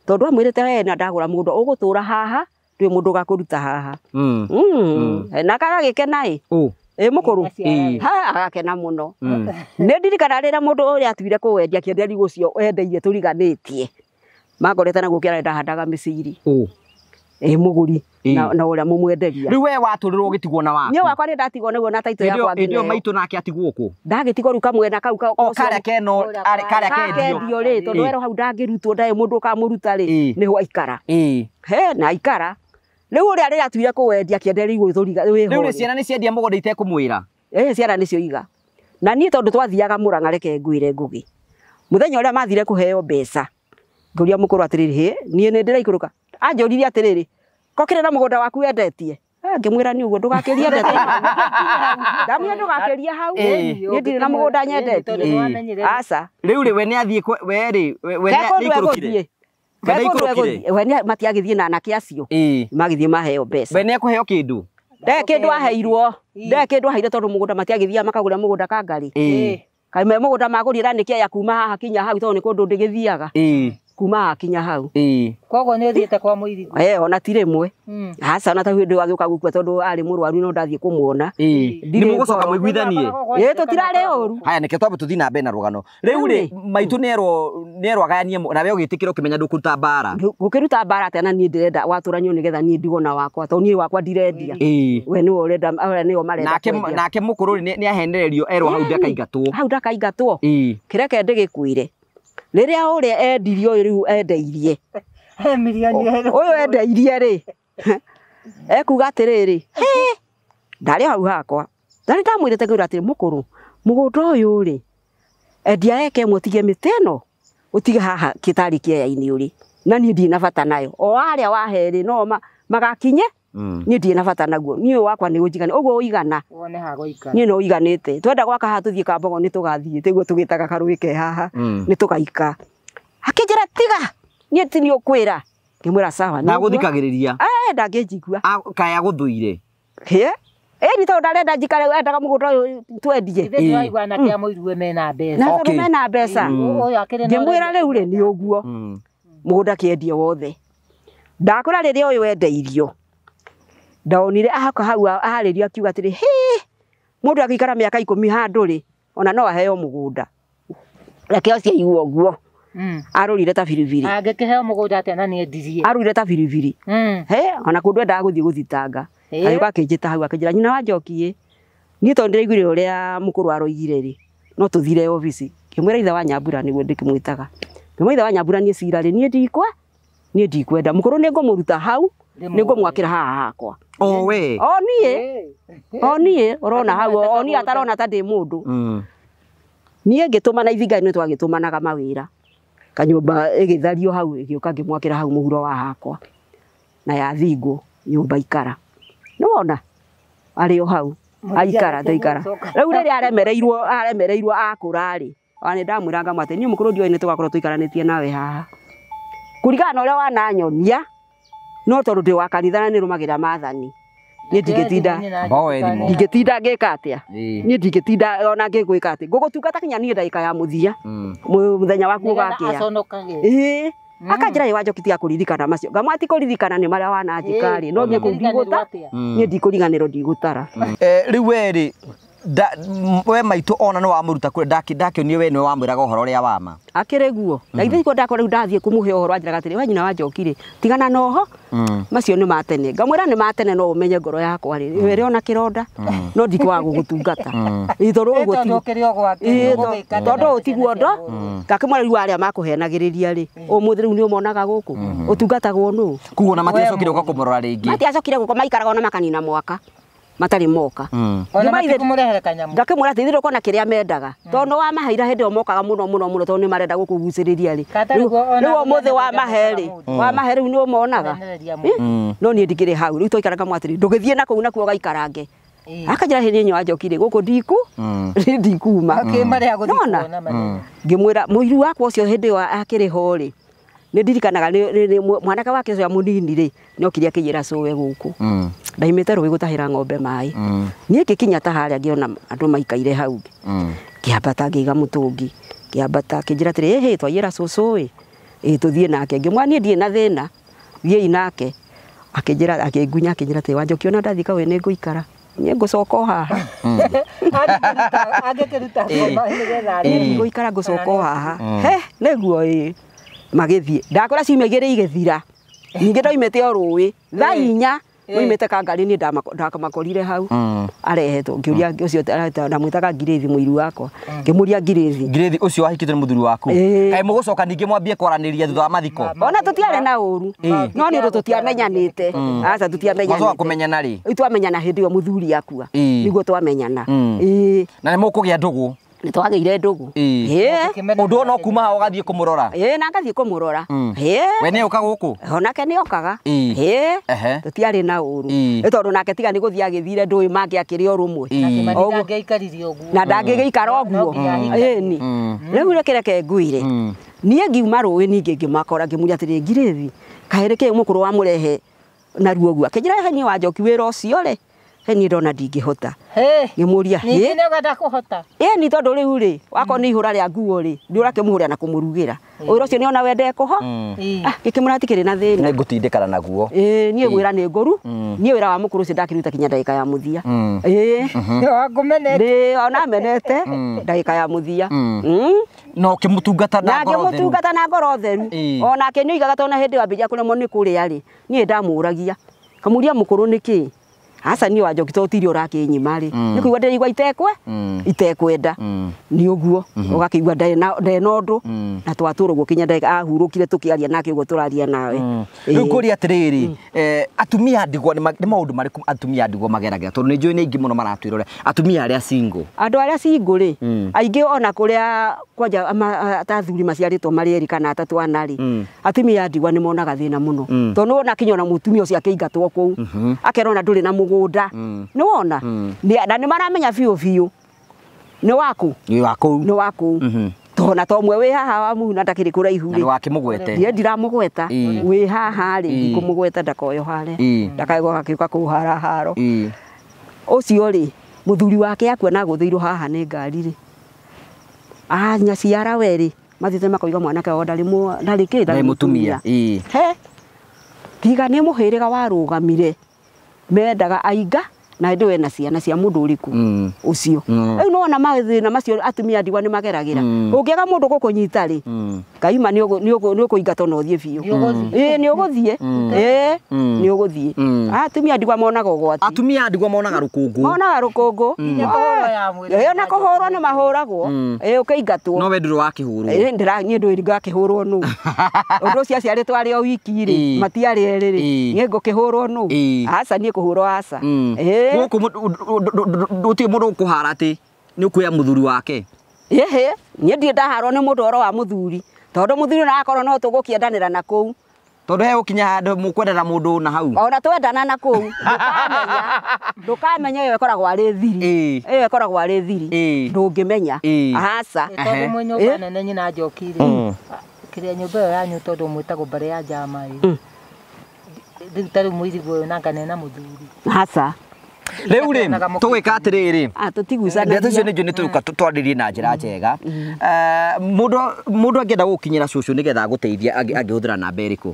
tondũ amwĩrĩte we na ndagũra mũgũnda ũgũtũra haha ndĩ mũndũ gakũruta haha na kagagĩkena mũkũrũ agakena mũno nĩ ndirikana rĩrĩa mũndũ ũrĩa atuire kũwendia kĩenderia gũcio endeirie tũriganĩtie magorete na gũkĩra ndahandaga mĩciri mũgũri na ũrĩa mũmwenderia rĩu we watũrĩrwo ũgĩtigwo na waku niĩ wakwa nĩ ndatigwo naguo na taito yakwa nginya maitũ nake atigwo kũ ndagĩtigwo rĩu kamwena kau karĩa kendio rĩ tondũ wero hau ndangĩrutwo ndaĩ mũndũ ũkamũruta rĩ nĩho aikara na aikara rĩu ũrĩa rĩrĩa atuire kũwendia kĩenderia igũrũ tũriga rĩu rĩ ciana nĩ ciendia mũgũnda itekũmwĩra ciana nĩcio iga na niĩ tondũ twathiaga Mũrang'a reke ngwĩre ngũgĩ mũthenya ũrĩa mathire kũheo mbeca ngũria mũkũrũ atĩrĩrĩ niĩ nĩ ndĩraikũrũka anjũririe atĩrĩrĩ kokĩre na mũgũnda waku wendetie ngĩmwĩra nĩ ũguo ndũgakĩrie ndete ndamwĩra ndũgakĩrie hau niĩ ndirĩ na mũgũnda nyendetie aca rĩu rĩ we nĩ athiĩ we rĩ we nĩ ikũrũkire we nĩ matiagĩthiĩ na anake acio magĩthiĩ maheo mbeca we nĩ ekũheo kĩndũ kĩndũ aheirwo kĩndũ aheire tondũ mũgũnda matiagĩthiaga makagũra mũgũnda Kangari kaĩ me mũgũnda magũrire anĩke ya kuma haha kinya hau tondũ nĩ kũndũ ndĩgĩthiaga kuma haha kinya hau koguo nĩ ũthiĩte kwa mũirigũ ona ti rĩmwe aca ona ta hĩndĩ wagĩũka gũkua tondũ arĩ mũrwaru no ndathiĩ kũmuona nĩ mũgũcoka mũiguithanie tũtirarĩ ũru haya nĩkĩo twambe tũthiĩ na mbere na rũgano rĩu rĩ maitũ nĩerwo agayanie nawe ũgĩtĩkĩra ũkĩmenya ndũkũruta mbara gũkĩruta mbara atĩ na niĩ ndĩrenda watũranio nĩgetha niĩ ndigona wakwa tondũ niĩ wakwa ndirendia we nĩwe ũrenda nĩo marenda nake mũkũrũ nĩ ahenererio erwo hau ndakaingatwo kĩreke ndĩgĩkwĩre rĩrĩa ũrĩa endirio rĩu endeirie ũyũ endeirie rĩ ekuga atĩrĩrĩ ndarĩ hau hakwa ndarĩ ndamwĩrĩte ngĩũra atĩrĩ mũkũrũ mũgũnda ũyũ rĩ endia eke ĩmwe ũtige mĩtĩ ĩno ũtige haha kĩtarĩ kĩaya-inĩ ũrĩ na niĩ ndirĩ na bata nayo o arĩa waherĩ no magakinye niĩ ndirĩ na bata naguo niĩ wakwa nĩ ũnjigane ũguo ũigana niĩ no ũiganĩte twenda gwaka haha tũthiĩ Kambogo nĩ tũgathiĩ tiguo tũgĩtaga karũĩ ke haha nĩ tũgaika akĩnjĩra tiga niĩ ti nĩ ũkwĩra ngĩmwĩra sawa na gũthikagĩrĩria ndangĩnjigua kaya gũthũire nĩ tondũ ndarenda njikare endaga mũgũnda ũyũ twendie ndĩraigua na kĩa mũiruwe mena mbeca na tondũ mena mbeca ngĩmwĩra rĩu rĩ nĩ ũguo mũgũnda kĩendio wothe ndakũra rĩrĩa ũyũ wendeirio ndonire ahaka hau aharĩrio akiuga atĩrĩ mũndũ agĩikara mĩaka 10 handũ rĩ ona no aheo mũgũnda reke ũcio aigua ũguo arũrire ta biribiri angĩkĩheo mũgũnda atĩa na nĩ endirie arũrire ta biribiri ona kũndũ endaga gũthiĩ gũthitanga agĩũka akĩnjĩta hau akĩnjĩra nyina wa Njoki niĩ tondũ ndĩraiguire ũrĩa mũkũrũ aroigire rĩ no tũthire obici ngĩmwĩra ithe wa Nyambura nĩguo ndĩkĩmwĩtaga ngĩmwĩra ithe wa Nyambura niĩ cira rĩ niĩ ndikwenda mũkũrũ nĩ ngũmũruta hau nĩ ngũmwakĩra haha hakwa we niĩ ũrona hau niĩ atarona ta ndĩ mũndũ niĩ ngĩtũmana ithinga nĩ twagĩtũmanaga mawĩra kanyumba igithario hau igioka ngimwakira hau muhuro wa hakwa na ya thingo nyumba ikara nona ari o hau aikara ndaikara riu riri aremereirwo akurari ani ndamwiranga mate ni mukuru ndio ni tugakorwo tuikaranitie nawe haha kurigana na uria wananyonia no tondu ndi wa kanitha ni rumagira mathani ni ndigitinda ngika atia ni ndigitinda ona ngigwika atia ngugutungata kinya ni ndaika ya muthia muthenya waku ugakia akanjira iwa Njoki tia kuririkana macio ngamwati kuririkana ni maria wananjikari no nie kundigota nie ndikuriganiro ndigutara riu weri we maitu ona no wamuruta kure ndakionio we no wamwiraga uhoro uria wama akire guo na ithe iko ndakora ndathie kumuhe uhoro anjiraga atiri we nyina wa Njoki ri tigana noho macio ni matene ngamwira ni matene no umenye ngoro yakwa ri were ona kironda no ndiko wa gugutungata ithoro uguo tondu utiguo ndo ngakimwira riu aria makuhenagiriria ri umuthi riu ni umonaga guku utungatagwo nu kuona matiacokire uko kumurora ringi matiacokire guko maikaraga ona makanina mwaka matari moka ona matikumurehera kanyamu ngakimwira thithiro kona kiria mendaga tondu wa mahaira hindi mokaga muno tondu ni marenda gukuguciriria ri riu umuthi wa maheri ni umonaga no ni ndikire hau riu toikaraga mwatiri ndugithie na kuu na kuo gaikarange akanjira hindi nyo Njoki ri guku ndikuma akimarea ngimwira muiru wakwa ucio hindi wa akiri ho ri ni ndirikanaga ni mwanake wake ucio munini ri no kiria kijira sowe guku ndaimete rũĩ gũtahĩra ng'ombe maĩ niĩ ngĩkinya ta harĩa ngĩona andũ maikaire hau ngĩambata ngĩiga mũtũngi ngĩambata akĩnjĩra atĩrĩ hĩ twaiyĩra cũcũ tũthiĩ nake ngĩmwĩra niĩ ndirĩ na thĩna thiĩi nake akĩngunya akĩnjĩra atĩrĩ wa Njoki ona ndathika we nĩ ngũikara niĩ ngũcoka o haha ngũikara ngũcoka o haha nĩguo magĩthiĩ ndakora ciumia igĩrĩ igĩthira ningĩ ndoimĩte o rũĩ thaa 4 Mwimete ka ngari ni ndakamakorire hau arehetwo ngiuria ucio ndamwitaga Ngirithi muiru wakwa ngimuria Ngirithi ucio wahikite ni muthuri waku kai mugucoka ningi mwambie kwaraniria thutha wa mathiko ona tutiare na uru no ni ndo tutiamenyanite aca tutiamenyanite mazo kumenyana ri itwamenyana hindi yo muthuri yakua niguo twamenyana na ni mukugia ndugu ni twagire ndugu undu ona kuma ha ugathie kumurora na ngathie kumurora we ne uka guku onake ni okaga tutiari na uru tondu nake tiga ni guthia githire ndui make akiri o rumwe na ndangigikara oguo ni riu rekere nguire nie ngiuma rũĩ ningi ngimakora ngimuria atiri Ngirithi kahereke mukuru wa murehe na ruo guo akinjira he ni wa Njoki wira ucio ri ni ndona ndingihota ngimuria ni ngenda kuhota ni tondu riu ri wako ni ihura ria nguo ri ndi urakimuhuria na kumurugira wira ucio ni ona wende kuho ngikimura tikiri na thina ngutindikana naguo nie gwira ni nguru nie wira wa mukuru ucio ndakiruta kinya ndagika ya muthia wagumenete ona menete ndagika ya muthia no kimutungata na ngoro theru ona kenyoigaga tona hindi wa bija kuremo ni kuria ri nie ndamuragia kamuria mukuru niki asa ni wa Njoki totiri urakinyima ri ni kuigwa ndirigwa itekwenda ni uguo ugakigwa ndena undu na twaturwo kinya ndagika ahurukire tukiaria nake uguo turaria nawe riu kuri atiriri atumia ndigwa ni maundu mariku atumia ndigwa mageragia tondu ni njui ni ingi muno maratwirora atumia aria single andu aria single ri aingi ona kuria kwanja atathuri maciaritwo marieri kana atatu anari atumia ndigwa ni monaga thina muno tondu ona kinyona mutumia ucio akeingatwo kuu akerona nduri na mugunda ni wona na ni maramenya biu ni waku ni waku tona tomwe wi haha wa muhuna ndakiri kuraihu ri wakimugwete nie ndiramugweta wi haha ri ndikumugweta ndakoyo hare ndakaigwa gakiuka kuhara haro ucio ri muthuri wake akuona guthiirwo haha ni ngari ri nyaciara weri mathite makoiga mwanake wa ndari kida mutumia tiga ni muhiriga warugamire mendaga ainga na ndiwe na ciana cia mundu uriku ucio riu no ona mathina macio atumia ndigwa ni mageragira ungiaga mundu gukunyita ri kaima ni ukuingata no thie biu ni uguthie ni uguthie atumia ndigwa monaga ugwati atumia ndigwa monaga rukungu na kuhurwo ni mahuragwo ukaingatwo no we nduru wakihurwo nie ndu ngakihurwo nu undu ucio aciaritwo ari o wiki ri matiari eri ri nie ngukihurwo nu aca nie kuhurwo aca guku nduti mundu kuhara ati ni ukuya muthuri wake nie ndi ndaharwo ni mundu oro wa muthuri tondu muthuri na akorwo no tugukiendanira na kuu tondu he ukinya handu mukwendana mundu na hau ona twendana na kuu ndukamenya iyo ikoragwo ari thiri iyo ikoragwo ari thiri ndungimenya ahaca tondu mwe nyumba nene nyina Njokire kiria nyumba iyo yanyu tondu mwitagwo mbare ya njama nditaru muirigwo na kanena muthuri ahaca riu ri tugwika atiriri tutigucana ndeto cio nĩ tuka twaririe na njĩra njega mundu angĩenda gũkinyĩra cucu nĩgetha agũteithia angĩhũthĩra namba ĩrĩkũ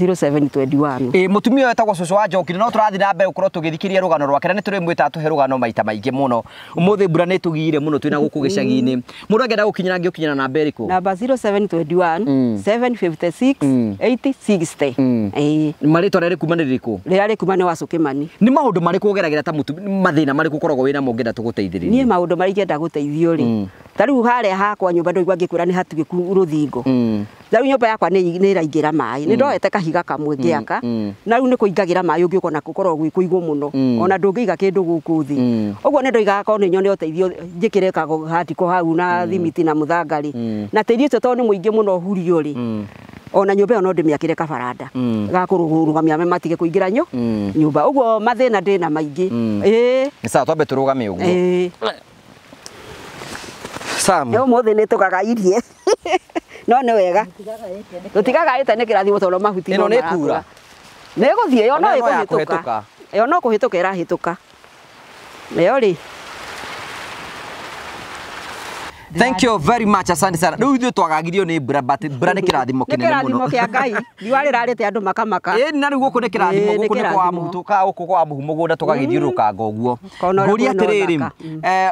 0721 mutumia ũyũ etagwo cucu wa Njokire no tũrathi na mbere gũkorwo tũgĩthikĩria rũgano rwake na nĩ tũrĩmwĩta tũhe rũgano maita maingĩ mũno ũmũthĩ mbura nĩ tũgiire mũno twĩna gũkũ gĩcagi-inĩ mũndũ angĩenda gũkinyĩra angĩkinyĩra namba ĩrĩkũ namba 0721 756 8060 marĩtwa rĩrĩ kuma nĩ rĩrĩkũ rĩrĩa rĩkuma nĩ Wacu Kĩmani nĩ maũndũ marĩkũ ũgeragĩra ta mathĩna marĩkũ ũkoragwo wĩna mo ngĩenda tũgũteithĩrĩrie niĩ maũndũ marĩa ingĩenda gũteithio rĩ ta rĩu harĩa hakwa nyũmba ndũigua ngĩkwĩra nĩ hatigĩku rũthingo ta rĩu nyũmba yakwa nĩ ĩraingĩra maĩ nĩ ndoete kahiga kamwe ngĩaka na rĩu nĩ kũingagĩra maĩ ũngĩũka na gũkorwo gwĩ kũigũ mũno ona ndũngĩiga kĩndũ gũkũ thĩ ũguo nĩ ndoigaga korwo nĩ nyone ũteithio njĩkĩre kahatiko hau na thimiti na mũthangari na tĩri ũcio tondũ nĩ mũingĩ mũno hurio rĩ ona nyũmba ĩyo no ndĩmĩakĩre kabaranda gakũrũgamia maĩ matige kũingĩra nyũmba ũguo mathĩna ndĩna maingĩ nĩ sawa twambe tũrũgame ũguo Sam ũmũthĩ nĩ tũgagairie no nĩ wega tũtigagaĩte nĩ kĩrathimo tondũ mahuti ĩno nĩ kura nĩ gũthiĩ yo no ĩkũhĩtũka yo no kũhĩtũka ĩrahĩtũka nayo rĩ Thank you very much asante sana. Rĩu ithuĩ twagagirio nĩ mbura but mbura nĩ kĩrathimo kĩnene mũno. Nĩ kĩrathimo kĩa Ngai. Riũa rĩrarĩte andũ makamaka. Na rĩu gũkũ nĩ kĩrathimo gũkũ nĩ kwa mũhu tũka gũkũ kwa mũhu mũgũnda tũgagĩthiũrũrũkanga ũguo. Ngũria atĩrĩrĩ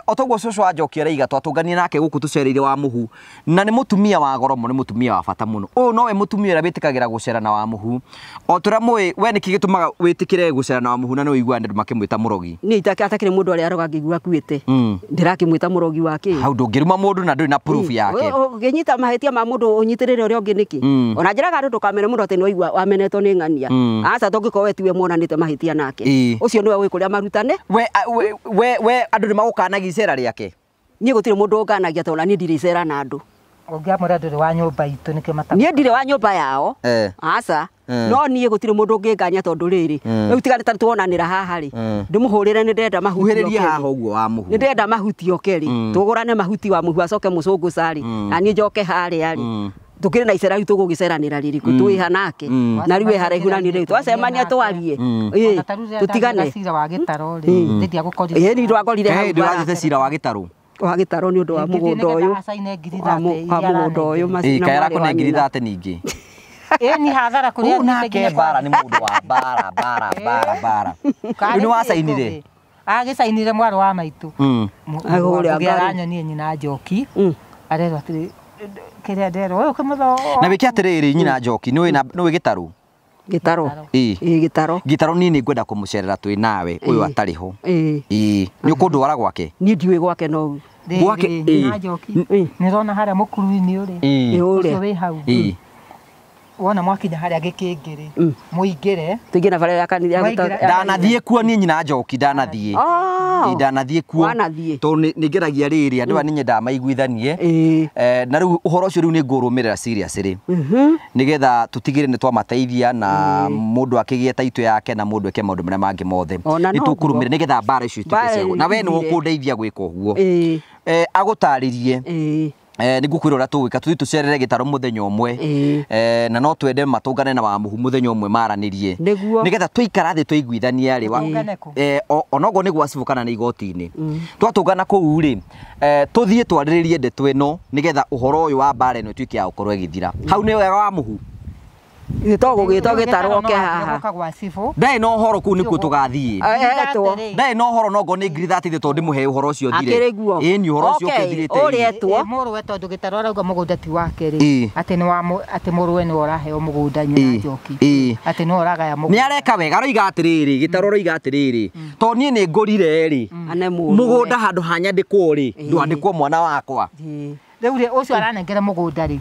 otoguo cũcũ wa Njokire araiga twatũngania nake gũkũ tũcereire wa mũhu na nĩ mũtumia wa goro mũno nĩ mũtumia wa bata mũno. Ũyũ nowe mũtumia ũrĩa wĩtĩkagĩra gũcera na wa mũhu. O tũrĩa mũĩ we nĩkĩ gĩtũmaga wĩtĩkĩre gũcera na wa mũhu na nĩ ũiguaga andũ makĩmwĩta mũrogi. Niĩ itakĩrĩ mũndũ arĩa aroga ngĩigua akuĩte. Ndirakĩmwĩta mũrogi wake. Hau ndũngĩruma mũndũ na ndũrĩ na proof yake ũngĩnyita mahĩtia ma mũndũ ũnyitĩrĩre ũrĩa ũngĩ nĩkĩ ona njĩraga andũ ndũkamene mũndũ atĩ nĩ waigua wamenetwo nĩ ng'ania aca tũngĩkorwo we tiwe muonanĩte mahĩtia nake ũcio nĩwe wĩ kũrĩa marutane we andũ nĩ magũkanagia icera rĩake niĩ gũtirĩ mũndũ ũnganagia tondũ naniĩ ndirĩ icera na andũ ũngĩamũra ndũrĩ wa nyũmba itũ nĩkĩo mata niĩ ndirĩ wa nyũmba yao aca no niĩ gũtirĩ mũndũ ũngĩngania tondũ rĩrĩ rĩu tiga nĩ tuonanĩra haha rĩ ndĩmũhũrĩre nĩ ndenda mahuti ũhĩrĩrie haha ũguo wa mũhu nĩ ndenda mahuti oke rĩ tũgũrane mahuti wa mũhu acoke mũcũngũca rĩ na niĩ njoke harĩa rĩ tukĩrĩ na icera ritu gũgĩceranĩra rĩrĩkũ twĩha nake na rĩu haraihu na nĩ rĩu twacemania twarie tutigane cira wa gĩtaro rĩ ndĩthia gũkorire ĩĩ nĩ ndwagorire hau ndĩrathĩte cira wa gĩtaro wa gĩtaro nĩ ũndũ wa mũgũnda ũyũ wa mũgũnda ũyũ macina kaya kona ngiri 30 ningĩ ni hathara kũrĩa nake bara nĩ mũndũ wa bara nĩ wacainire agĩcainire mwaro wa maitũ agũrĩa aranyonie nyina Njoki arerwo atĩrĩ kĩrĩa nderwo ũyũ kĩmũtho na wĩkĩ atĩrĩrĩ nyina Njoki nĩ gĩtarũ gĩtaro nini ngwenda kũmũcerera twĩ nawe ũyũ atarĩ ho nĩ ũkũndwara gwake niĩ ndiũĩ gwake no gwake nyina Njoki nĩrona harĩa mũkuru-inĩ ũrĩ ũcio wĩ hau wona mwakinya harĩa gĩkĩngĩrĩ mũingĩre tũingĩ na bara ya kanitha ndanathiĩ kuo niĩ nyina Njoki ndanathiĩ kuo tondũ nĩ ngeragia rĩrĩ andũ aya nĩ nyendaga maiguithanie na rĩu ũhoro ũcio rĩu nĩ ngũrũmĩrĩra seriously nĩgetha tũtigĩre nĩ twamateithia na mũndũ akĩgĩe taitũ yake na mũndũ eke maũndũ marĩa mangĩ mothe nĩ tũkũrũmĩrĩra nĩgetha mbara icio ituĩke na we nĩ ũkũndeithia gwĩka ũguo agũtarĩrie nĩ ngũkwĩra ũrĩa tũgwĩka tũthiĩ tũcerere gĩtaro mũthenya ũmwe na no twende matũngane na wa mũhu mũthenya ũmwe maranĩrie nĩgetha tũikara thĩ tũiguithania rĩ onoguo nĩ gwa cibũ kana nĩ igoti-inĩ twatũngana kũu rĩ tũthiĩ twarĩrĩrie ndeto ĩno nĩgetha ũhoro ũyũ wa mbara ĩno ĩtuĩke ya gũkorwo ĩgĩthira hau nĩ wega wa mũhu gĩtagwo gĩtaro ke haha ndarĩ na ũhoro kũu nĩkuo tũgathiĩ ndarĩ na ũhoro no ngo nĩ ngiri 30 tondũ ndĩmũhe ũhoro ũcio thire ĩĩ nĩ ũhoro ũcio ũkĩthirĩte ũrĩetwo mũrũwe tondũ gĩtaro arauga mũgũnda ti wake rĩ atĩ mũrũwe nĩ ũraheo mũgũnda nyina Njoki atĩ nĩ ũragaya mũgũnda nĩ areka wega aroiga atĩrĩrĩ gĩtaro aroiga atĩrĩrĩ tondũ niĩ nĩ ngũrire rĩ mũgũnda handũ hanyandĩkwo rĩ ndwandĩkwo mwana wakwa rĩu rĩ ũcio aranengera mũgũnda rĩ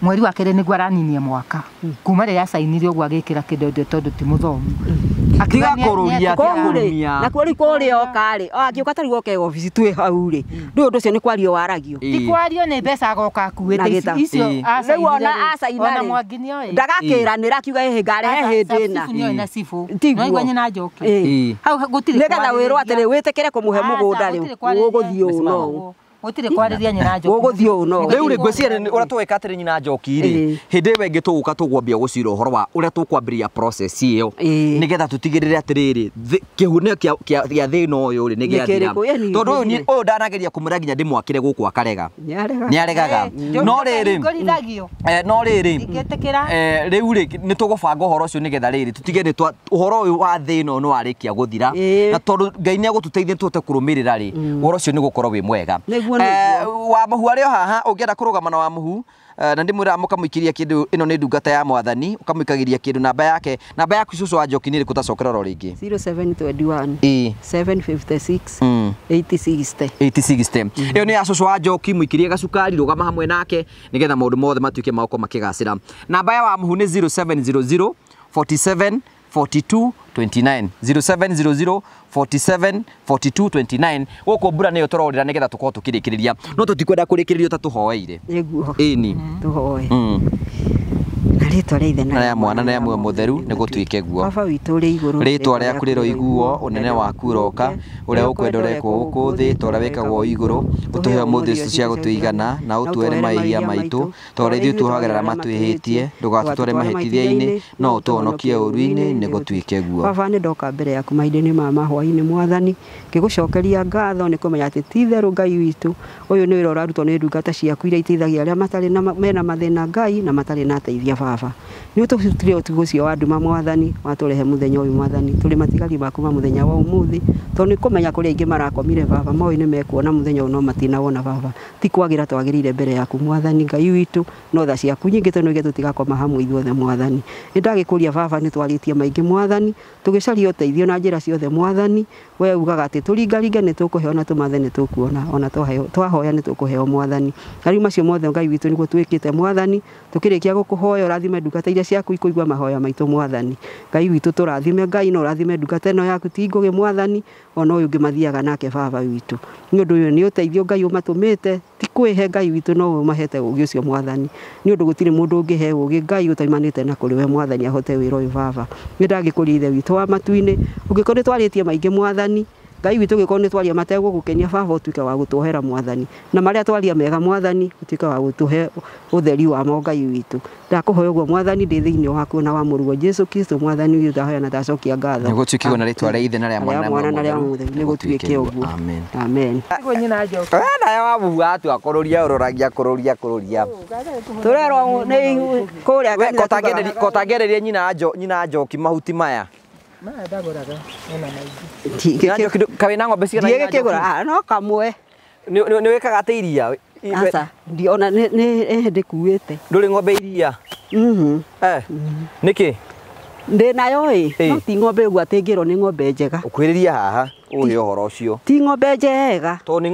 mweri wa kere niguo araninie mwaka kuma rĩrĩa acainire ũguo agĩkĩra kĩndondo tondũ ti mũthomu tiga kũrũria na kũrĩ kũrĩa okarĩ angĩũka tarĩ woke obici twĩ hau rĩ ndũĩ ũndũ ũcio nĩ kwario waragio ti kwario nĩ mbeca agoka akuĩte icio rĩu ona acaina ndagakĩranĩra akiuga hĩ ngarehe hĩndĩ ĩna no igwanye na njoki hau gũtirĩ nĩgetha wĩrwo atĩrĩ wĩtĩkĩre kũmũhe mũgũnda rĩu ũgũthiĩ ũũ no gũtirĩ kwarĩria nyina njoki ũgũthiĩ ũũ no rĩu rĩ ngwĩciria ũrĩa tũwĩka atĩrĩ nyina njoki rĩ hĩndĩ ĩyo ĩngĩ tũgũka tũkwambia gũcira ũhoro wa ũrĩa tũkwambĩrĩria process ĩyo nĩgetha tũtigĩrĩre atĩrĩrĩ kĩhunio kĩa thĩna ũyũ rĩ nĩgĩathira tondũ ũyũ ndanageria kũmũra nginya ndĩmwakĩre gũkũ akarega nĩaregaga no rĩrĩ rĩu rĩ nĩtũgũbanga ũhoro ũcio nĩgetha rĩrĩ tũtigĩrĩre ũhoro ũyũ wa thĩna nĩ warĩkia gũthira na tondũ Ngai nĩagũtũteithia tũhote kũrũmĩrĩra rĩ ũhoro ũcio nĩgũkorwo wĩ mwega wa mũhu arĩ o haha ũngĩenda kũrũgama na wa mũhu na ndĩmwĩra mũkamũikĩria kĩndũ ĩno nĩ ndungata ya mwathani ũkamũikagĩria kĩndũ namba yaku cũcũ wa njoki nĩ ĩrĩkũ tacokera ro rĩngĩ 0721 756 8060 ĩyo nĩ ya cũcũ wa njoki mũikĩrie gacukari rũgama hamwe nake nĩgetha maũndũ mothe matuĩke ma gũkorwo makĩgacĩra namba ya wa mũhu nĩ 0700 47 42 29 0700 47 42 29 gũkũ mbura nĩyo tũrorĩra nĩgetha tũkorwo tũkĩrĩkĩrĩria no tũtikwenda kũrĩkĩrĩrio ta tũhoeire ĩni tũhoe na rĩtwa rĩa ithe na rĩa mwana na rĩa muoyo mũtheru nĩgũtuĩke guo baba witũ ũrĩ igũrũ rĩtwa rĩaku rĩroiguo ũnene waku ũroka ũrĩa ũkwenda ũrekwo gũkũ thĩ ta ũrĩa wĩkagwo igũrũ ũtũhe ũmũthĩ icio cia gũtũigana na ũtwere mahĩtia maitũ ta ũrĩa ithuĩ tuohagĩrĩra matwĩhĩtie ndũgatũtware mahĩtia-inĩ no ũtũhonokie ũru-inĩ nĩgũtuĩke guo baba nĩ ndoka mbere yaku mahinda-inĩ ma mahwa-inĩ mwathani ngĩgũcokeria ngatho nĩ kũmenya atĩ ti itherũ Ngai witũ ũyũ nĩ wĩra ũrarutwo nĩ ndungata ciaku iria iteithagia arĩa matarĩ mena mathĩna Ngai na matarĩ na teithia baba nĩ ũtũrutire ũtugo ũcio wa nduma mwathani watũrehe mũthenya ũyũ mwathani tũrĩ matigari maku ma mũthenya wa ũmũthĩ tondũ nĩ kũmenya kũrĩa aingĩ marakomire baba moĩ nĩ mekuona mũthenya ũyũ no matinawona baba ti kwagĩra twagĩrĩire mbere yaku mwathani Ngai witũ no tha ciaku nyingĩ tũnũige tũtigakoma hamwe ithuothe mwathani nĩ ndagĩkũria baba nĩ twarĩtie maingĩ mwathani tũgĩcaria ũteithio na njĩra ciothe mwathani we ugaga atĩ tũringaringe nĩ tũkũheo na tũmathe nĩ tũkuona ona twahoya nĩ tũkũheo mwathani na rĩu macio mothe Ngai witũ nĩguo twĩkĩte mwathani tũkĩrĩkia gũkũhoya ũrathime ndungata iria ciaku ikũigua mahoya maitũ mwathani Ngai witũ tũrathime Ngai no ũrathime ndungata ĩno yaku ti ngũgĩ mwathani ona ũyũ ũngĩ mathiaga nake baba witũ nĩ ũndũ ũyũ nĩ ũteithio Ngai ũmatũmĩte ti kwĩhe Ngai witũ no ũmahete ũgĩ ũcio mwathani nĩ ũndũ gũtirĩ mũndũ ũngĩhe ũgĩ Ngai ũtaimanĩte na kũrĩ we mwathani ahote wĩra ũyũ baba nĩ ndagĩkũria ithe witũ wa matu-inĩ ũngĩkorwo nĩ twarĩtie maingĩ mwathani Ngai witũ ũngĩkorwo nĩ twaria mategũgũkenia baba ũtuĩke wa gũtwohera mwathani na marĩa twaria mega mwathani ũtuĩke wa gũtũhe ũtheri wamo Ngai witũ ndakũhoya ũguo mwathani ndĩ thĩinĩ waku na wa mũruo Jesũ Kristo mwathani witũ ndahoya na ndacokia ngatho nĩgũtuĩke na rĩtwa rĩa ithe na rĩa mwana na rĩa mũtheru nĩgũtuĩke ũguo amen nayo wa mũhu atua kũrũria ũroragia kũrũria tũrerwo nĩ kũrĩa kotangĩrĩria nyina njoki mahuti maya kawe na ng'ombe cigana ndigĩkĩgũra no kamwe nĩ wĩkaga atĩ iria aca ndiona nĩ ndĩkuĩte ndũrĩ ng'ombe iria nĩkĩ ndĩ nayo no ti ng'ombe ũguo atĩ ngĩrwo nĩ ng'ombe njega ũkwĩrĩria haha ũhe ũhoro ũcio ti ng'ombe njega tondũ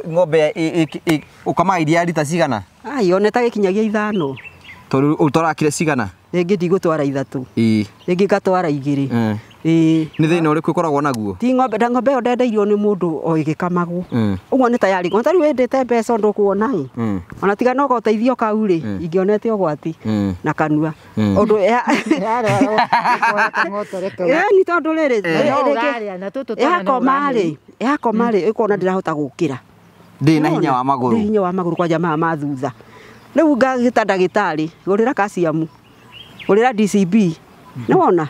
ng'ombe ũkamaga iria rita cigana yone ta gĩkinyagia 5 tondũ ũtwarakire cigana rĩngĩ ndigũtwara 3 rĩngĩ ngatwara 2 nĩ thĩna ũrĩkũ ũkoragwo naguo ti ng'ombe ĩyo ndendeirio nĩ mũndũ o ĩgĩkamagwo ũguo nĩ tayari ng'ombe tarĩ wendete mbeca ndũkuona ona tiga no ũteithio kau rĩ ingĩonete ũgwati na kanua ũndũ nĩ tondũ rĩrĩ yakoma rĩ ĩkona ndĩrahota gũkĩra ndĩ na hinya wa magũrũ kwa jamaa ma thutha rĩu ngagĩta ndagĩtarĩ gũrĩra calcium gũrĩra DCB nĩ wona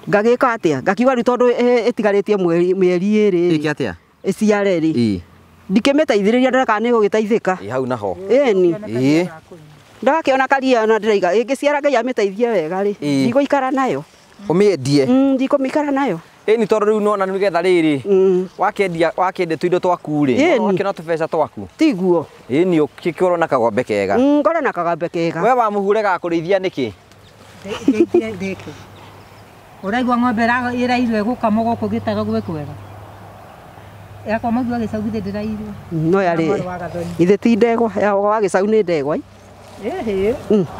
ngagĩka atĩa ngakiuga rĩu tondũ ĩtigarĩtie mĩeri 2 ĩkĩ atĩa ĩciare rĩ ndikĩmĩteithĩrĩria ndakana gũgĩteithĩka hau naho ĩni ndagakĩona karia na ndĩraiga ĩngĩciara Ngai amĩteithie wega rĩ ndigũikara nayo ũmĩendie ndikũmĩikara nayo ĩni tondũ rĩu nona nĩgetha rĩrĩ wakendia tũindo twaku rĩ wakĩona tũbeca twaku tiguo ĩni ũkĩkorwo na kagombe kega ngorwo na kagombe kega we wa mũhure gakũrĩithia nĩkĩ ũraigua ng'ombe ĩrairwo ĩgũkamwo gũkũ gĩtaga gwĩkũ wega yakwa maigua gĩcau githĩ ndĩrairwo no yarĩ ithe ti ndegwa ya wa gĩcau nĩ ndegwa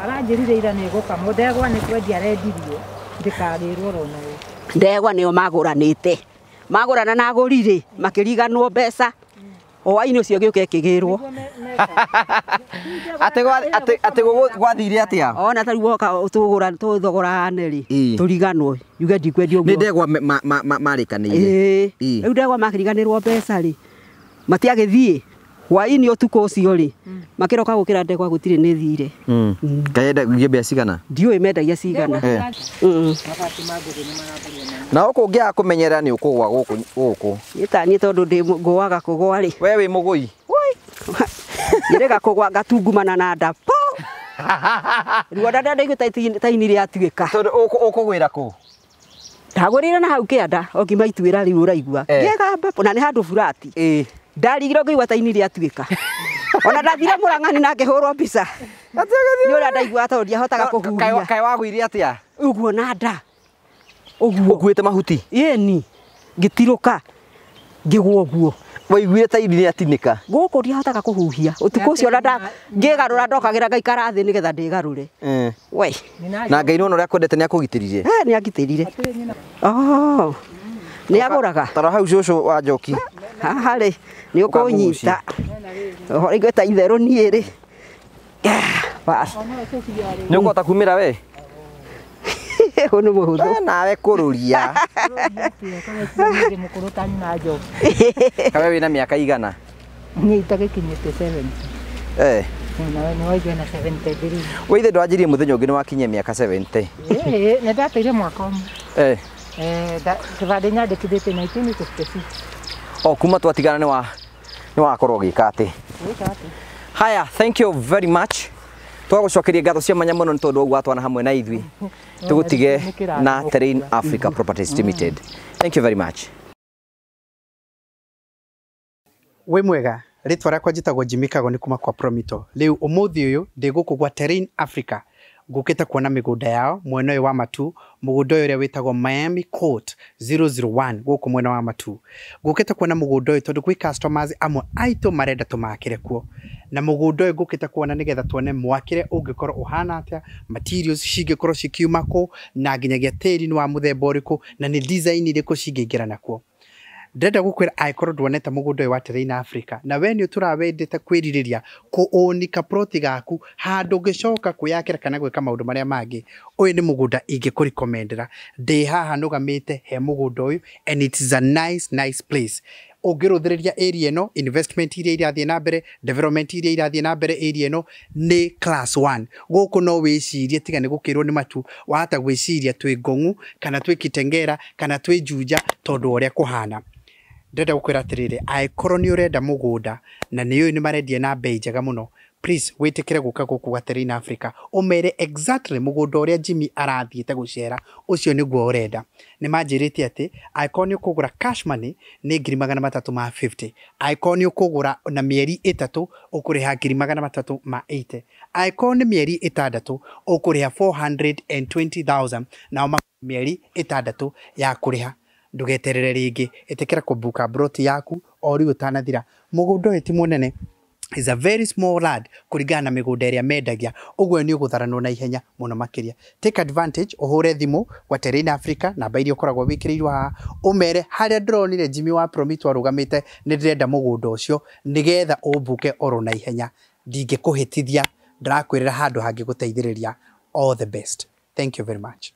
Aranjirire ira nĩ gũkamwo ndegwa nĩ kwendia arendirie ndĩkarĩrwo rona we. Ndegwa nĩo magũranĩte. Magũrana na agũri-rĩ makĩriganwo mbeca. Hwainĩ ũcio gĩũka kĩgĩrwo. Ate gwathire atia? Ona tarĩ woka tũthogorane-rĩ tũriganwo. Yuge ndikwendio ũguo. Nĩ ndegwa marĩkanĩire. Rĩu ndegwa makĩriganĩrwo mbeca-rĩ matiagĩthiĩ. Hwainĩ ũtukũ ũcio-rĩ makĩroka gũkĩra ndegwa gũtirĩ nĩ thire. Kaenda mbia cigana? Ndiũĩ mendagia cigana. Na gũkũ ũngĩaga kũmenyerera nĩ ũkũgwa gũkũ. Nĩtaniĩ tondũ ngũaga kũgwa-rĩ. We wĩ mũgũi? Nyerega kũgwa ngatungumana na nda. Rĩu ona ndaigua ta ini rĩatuĩka. Tondũ ũkũgwĩra kũ? Ndagũrĩire na hau kĩanda o ngĩmaituĩra rĩu ũraigua. Ngĩgamba na nĩ handũ burati. Ndarigirwo ngĩigua ta ini rĩatuĩka. Ona ndathire Mũrang'ani na ngĩhũrwo mbica. Nĩ ũrĩa ndaigua tondũ ndiahotaga kũhuhia. Kaĩ wagũire atĩa? Ũguo na nda. Ũguo. Ũkuĩte mahuti? Ĩni. Ngĩtirũka. Ngĩgwa ũguo. Waiguire ta ini rĩatinĩka? Gũkũ ndiahotaga kũhuhia. Ũtukũ ũcio ona ngĩgarũra ndokagĩra ngaikara thĩ nĩgetha ndĩgarũre. We. Na Ngai nĩwona ũrĩa kwendete nĩ akũgitĩrire? Nĩ agitĩrire. Nĩ agũraga. Tara hau cũcũ wa njoki. Haha-rĩ nĩ ũkũnyita. Ũhoro ta itherũ niĩ-rĩ. Nĩ ũkũhota kumĩra we? Ũyũ nĩ mũhũthũ. Nawe kũrũria. Kawe wĩna mĩaka igana? Niĩ itagĩkinyĩte 70. Nawe nĩ waigua na 73. We ithe ndwanjirie mũthenya ũngĩ nĩ wakinyia mĩaka 70? Nĩ ndateire mwaka ũmwe. Kĩbandĩ nyandĩkithĩtie 1956. O kuma twatigana nĩ wakorwo ũgĩka atĩ? Haya, thank you very much. Twagũcokeria ngatho cia mwanya mũno nĩ tondũ ũguo watwana hamwe na ithuĩ. Tũgũtige na Terrain Africa Properties Limited. Thank you very much. We mwega, rĩtwa rĩakwa njĩtagwo Jimmy Kago nĩ kuma kwa Promito. Rĩu ũmũthĩ ũyũ ndĩ gũkũ gwa Terrain Africa. Ngũkĩte kuona mĩgũnda yao mwena ũyũ wa Matu, mũgũnda ũyũ ũrĩa wĩtagwo Miami Court 001 gũkũ mwena wa Matu. Ngũkĩte kuona mũgũnda ũyũ tondũ gwĩ customers amwe aitũ marenda tũmakĩre kuo. Na mũgũnda ũyũ ngũkĩte kuona nĩgetha tuone mwakĩre ũngĩkorwo ũhana atĩa, materials cingĩkorwo cikiuma kũ, na nginyagia tĩri nĩ wa mũthemba ũrĩkũ, na nĩ design irĩkũ cingĩingĩra nakuo. Ndenda gũkwĩra angĩkorwo ndwonete mũgũnda ũyũ wa Terrain Africa na we nĩ ũtũrawendete kwĩrirĩria kũonika ploti gaku handũ ũngĩcoka kwĩyakĩra kana gwĩka maũndũ marĩa mangĩ. Ũyũ nĩ mũgũnda ingĩkũrekomendera. Ndĩ haha nũgamĩte he mũgũnda ũyũ and it is a nice place. Ũngĩrũthĩrĩria area ĩno, investment iria irathiĩ na mbere, development iria irathiĩ na mbere area ĩno nĩ class 1. Gũkũ no wĩcirie tiga nĩ gũkĩrwo nĩ Matu, wahota gwĩciria twĩ Ngong'u kana twĩ Kitengera kana twĩ Juja tondũ ũrĩa kũhana. Ndenda gũkwĩra atĩrĩrĩ, angĩkorwo nĩ ũrenda mũgũnda na nĩ ũyũ nĩ marendia na bei njega mũno, please wĩtĩkĩre gũka gũkũ gwa Terrain Africa ũmere exactly mũgũnda ũrĩa Jimmy arathiĩte gũcera ũcio nĩguo ũrenda. Nĩ manjĩrĩte atĩ angĩkorwo nĩ ũkũgũra cash money nĩ 350,000, angĩkorwo nĩ ũkũgũra na mĩeri 3 ũkũrĩha 380,000, angĩkorwo nĩ mĩeri 6 ũkũrĩha 420,000 na mĩeri 6 ya kũrĩha. Ndũgeterere rĩngĩ, ĩtĩkĩra kũbuka broti yaku o rĩu ũtanathira. Mũgũnda ũyũ ti mũnene, is a very small land kũringana na mĩgũnda ĩrĩa mendagia, ũguo nĩ ũgũtharanwo na ihenya mũno makĩria. Take advantage, ũhũre thimũ kwa Terrain Africa, namba iria ũkoragwo wĩkĩrĩirwo haha, ũmere harĩa ndĩronire Jimmy wa Promito arũgamĩte nĩ ndĩrenda mũgũnda ũcio nĩgetha ũbuke oro na ihenya. Ndingĩkũhĩtithia, ndĩrakwĩrĩra handũ hangĩgũteithĩrĩria. All the best. Thank you very much.